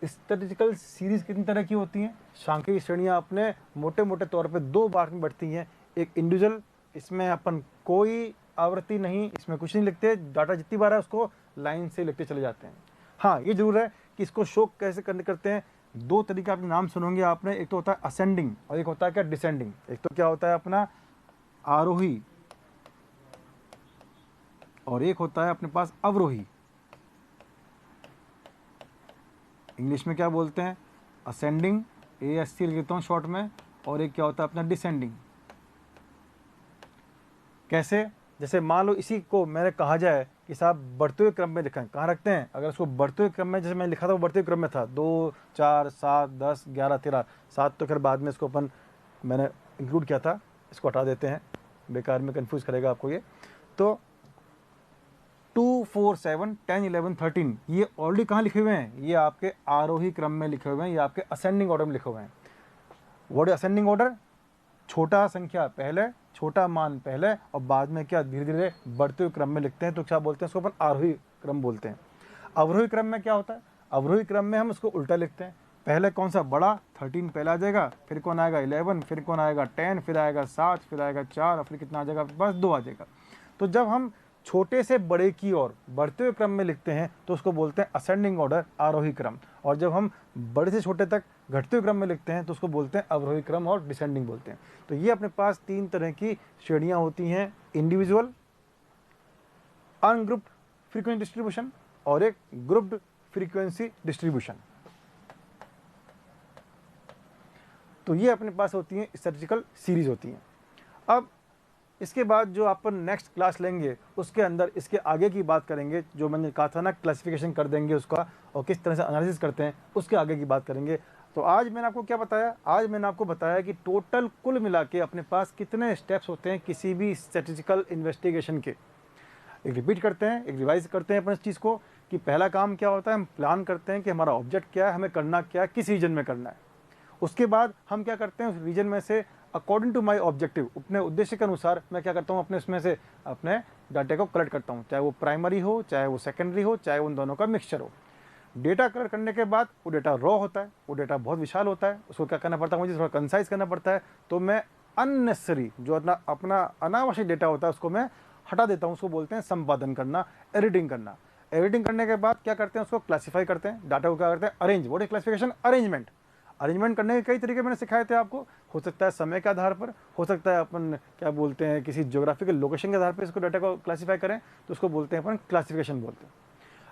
स्टैटिस्टिकल सीरीज। कितनी तरह की होती हैं, सांख्यिकी श्रेणियाँ अपने मोटे मोटे तौर पे 2 भाग में बढ़ती हैं। एक इंडिविजुअल, इसमें अपन कोई आवृत्ति नहीं, इसमें कुछ नहीं लिखते, डाटा जितनी बार है उसको लाइन से लिखते चले जाते हैं। हाँ, ये जरूर है कि इसको शो कैसे करते हैं, 2 तरीके आपने नाम सुनोगे आपने, एक तो होता है असेंडिंग और एक होता है क्या, डिसेंडिंग। एक तो क्या होता है अपना आरोही और एक होता है अपने पास अवरोही। इंग्लिश में क्या बोलते हैं, असेंडिंग, ASC लिखता हूँ शॉर्ट में, और एक क्या होता है अपना डिसेंडिंग। कैसे, जैसे मान लो इसी को मैंने कहा जाए कि साहब बढ़ते हुए क्रम में लिखें, कहाँ रखते हैं, अगर उसको बढ़ते हुए क्रम में, जैसे मैंने लिखा था वो बढ़ते हुए क्रम में था, 2 4 7 10 11 13, 7 तो फिर बाद में इसको अपन मैंने इंक्लूड किया था, इसको हटा देते हैं, बेकार में कंफ्यूज करेगा आपको ये। तो 2 4 7 10 11 13 ये ऑलरेडी कहाँ लिखे हुए हैं, ये आपके आरोही क्रम में लिखे हुए हैं, ये आपके असेंडिंग ऑर्डर में लिखे हुए हैं। व्हाट इज असेंडिंग ऑर्डर, छोटा संख्या पहले, छोटा मान पहले, और बाद में क्या धीरे धीरे बढ़ते हुए क्रम में लिखते हैं, तो क्या बोलते हैं इसको अपन आरोही क्रम बोलते हैं। अवरोही क्रम में क्या होता है, अवरोही क्रम में हम उसको उल्टा लिखते हैं, पहले कौन सा बड़ा 13 पहले आ जाएगा, फिर कौन आएगा 11, फिर कौन आएगा 10, फिर आएगा 7, फिर आएगा 4, और फिर कितना आ जाएगा, बस 2 आ जाएगा। तो जब हम छोटे से बड़े की ओर बढ़ते हुए क्रम में लिखते हैं तो उसको बोलते हैं असेंडिंग ऑर्डर, आरोही क्रम, और जब हम बड़े से छोटे तक घटते हुए क्रम में लिखते हैं तो उसको बोलते हैं अवरोही क्रम और डिसेंडिंग बोलते हैं। तो ये अपने पास 3 तरह की श्रेणियाँ होती हैं, इंडिविजुअल, अनग्रुप्ड फ्रीक्वेंसी डिस्ट्रीब्यूशन और एक ग्रुप्ड फ्रीक्वेंसी डिस्ट्रीब्यूशन। तो ये अपने पास होती हैं स्टैटिस्टिकल सीरीज होती हैं। अब इसके बाद जो अपन नेक्स्ट क्लास लेंगे उसके अंदर इसके आगे की बात करेंगे, जो मैंने कहा था ना क्लासिफिकेशन कर देंगे उसका और किस तरह से एनालिसिस करते हैं उसके आगे की बात करेंगे। तो आज मैंने आपको क्या बताया, आज मैंने आपको बताया कि टोटल कुल मिला के अपने पास कितने स्टेप्स होते हैं किसी भी स्टैटिस्टिकल इन्वेस्टिगेशन के। एक रिपीट करते हैं, एक रिवाइज करते हैं अपन इस चीज़ को कि पहला काम क्या होता है, हम प्लान करते हैं कि हमारा ऑब्जेक्ट क्या है, हमें करना क्या है, किस रीजन में करना है। उसके बाद हम क्या करते हैं, उस रीजन में से अकॉर्डिंग टू माय ऑब्जेक्टिव, अपने उद्देश्य के अनुसार मैं क्या करता हूँ, अपने उसमें से अपने डाटा को कलेक्ट करता हूँ, चाहे वो प्राइमरी हो, चाहे वो सेकेंडरी हो, चाहे उन दोनों का मिक्सचर हो। डेटा कलेक्ट करने के बाद वो डेटा रॉ होता है, वो डेटा बहुत विशाल होता है, उसको क्या करना पड़ता है, मुझे थोड़ा कंसाइज करना पड़ता है। तो मैं अननेसेसरी जो अपना अनावश्यक डेटा होता है उसको मैं हटा देता हूँ, उसको बोलते हैं संपादन करना, एडिटिंग करना। एडिटिंग करने के बाद क्या करते हैं, उसको क्लासीफाई करते हैं, डाटा को क्या करते हैं, arrange. What is classification? Arrangement. Arrangement करने के कई तरीके मैंने सिखाए थे आपको। हो सकता है समय के आधार पर, हो सकता है अपन क्या बोलते हैं किसी ज्योग्राफिकल लोकेशन के आधार पर इसको डाटा को क्लासीफाई करें, तो उसको बोलते हैं अपन क्लासिफिकेशन बोलते हैं।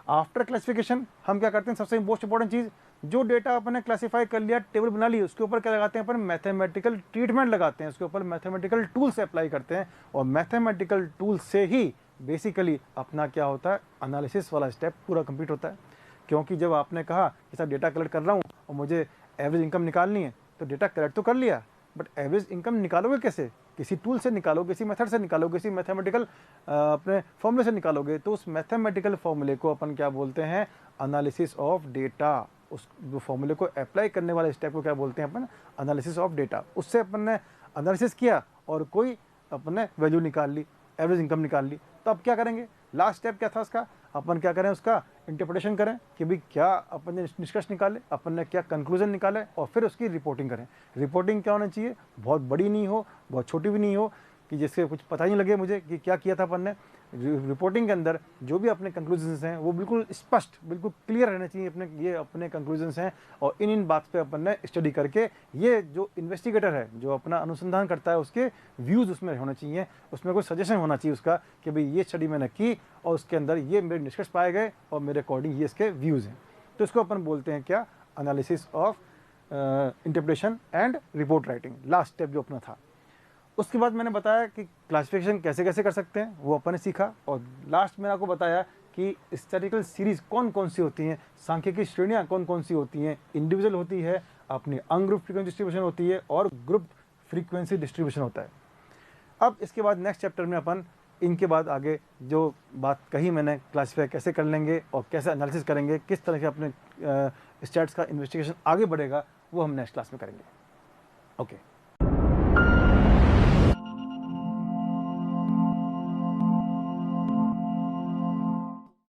आफ्टर क्लासिफिकेशन हम क्या करते हैं, सबसे मोस्ट इंपॉर्टेंट चीज़, जो डेटा अपन ने क्लासीफाई कर लिया, टेबल बना ली, उसके ऊपर क्या लगाते हैं अपन, मैथमेटिकल ट्रीटमेंट लगाते हैं, उसके ऊपर मैथमेटिकल टूल्स अप्लाई करते हैं। और मैथमेटिकल टूल्स से ही बेसिकली अपना क्या होता है, एनालिसिस वाला स्टेप पूरा कंप्लीट होता है। क्योंकि जब आपने कहा कि सर डेटा कलेक्ट कर रहा हूँ और मुझे एवरेज इनकम निकालनी है, तो डेटा कलेक्ट तो कर लिया, बट एवरेज इनकम निकालोगे कैसे? किसी टूल से निकालोगे, किसी मेथड से निकालोगे, किसी मैथमेटिकल अपने फॉर्मूले से निकालोगे। तो उस मैथमेटिकल फॉर्मूले को अपन क्या बोलते हैं, एनालिसिस ऑफ डेटा। उस जो फॉर्मूले को अप्लाई करने वाले स्टेप को क्या बोलते हैं अपन, एनालिसिस ऑफ डेटा। उससे अपन ने एनालिसिस किया और कोई अपन ने वैल्यू निकाल ली, एवरेज इनकम निकाल ली। तो अब क्या करेंगे, लास्ट स्टेप क्या था उसका, अपन क्या करें, उसका इंटरप्रिटेशन करें कि भाई क्या अपन ने निष्कर्ष निकाले, अपन ने क्या कंक्लूजन निकाले, और फिर उसकी रिपोर्टिंग करें। रिपोर्टिंग क्या होना चाहिए, बहुत बड़ी नहीं हो, बहुत छोटी भी नहीं हो, कि जिससे कुछ पता ही नहीं लगे मुझे कि क्या किया था अपन ने। रिपोर्टिंग के अंदर जो भी अपने कंक्लूजन्स हैं वो बिल्कुल स्पष्ट, बिल्कुल क्लियर रहने चाहिए ये अपने कंक्लूजन्स हैं। और इन बात पे अपन ने स्टडी करके, ये जो इन्वेस्टिगेटर है, जो अपना अनुसंधान करता है, उसके व्यूज़ उसमें होने चाहिए, उसमें कोई सजेशन होना चाहिए उसका कि भाई ये स्टडी मैंने की और उसके अंदर ये मेरे निष्कर्ष पाए गए और मेरे अकॉर्डिंग ये इसके व्यूज़ हैं। तो इसको अपन बोलते हैं क्या, analysis of interpretation and report writing, last step जो अपना था। उसके बाद मैंने बताया कि क्लासिफिकेशन कैसे कैसे कर सकते हैं, वो अपन ने सीखा। और लास्ट में आपको बताया कि स्टैटिस्टिकल सीरीज कौन कौन सी होती हैं, सांख्यिकी श्रेणियाँ कौन कौन सी होती हैं, इंडिविजुअल होती है, अपनी अनग्रुप फ्रीक्वेंसी डिस्ट्रीब्यूशन होती है और ग्रुप फ्रीक्वेंसी डिस्ट्रीब्यूशन होता है। अब इसके बाद नेक्स्ट चैप्टर में अपन इनके बाद आगे जो बात कही मैंने, क्लासीफाई कैसे कर लेंगे और कैसे एनालिसिस करेंगे, किस तरह से अपने स्टैट्स का इन्वेस्टिगेशन आगे बढ़ेगा, वो हम नेक्स्ट क्लास में करेंगे। ओके।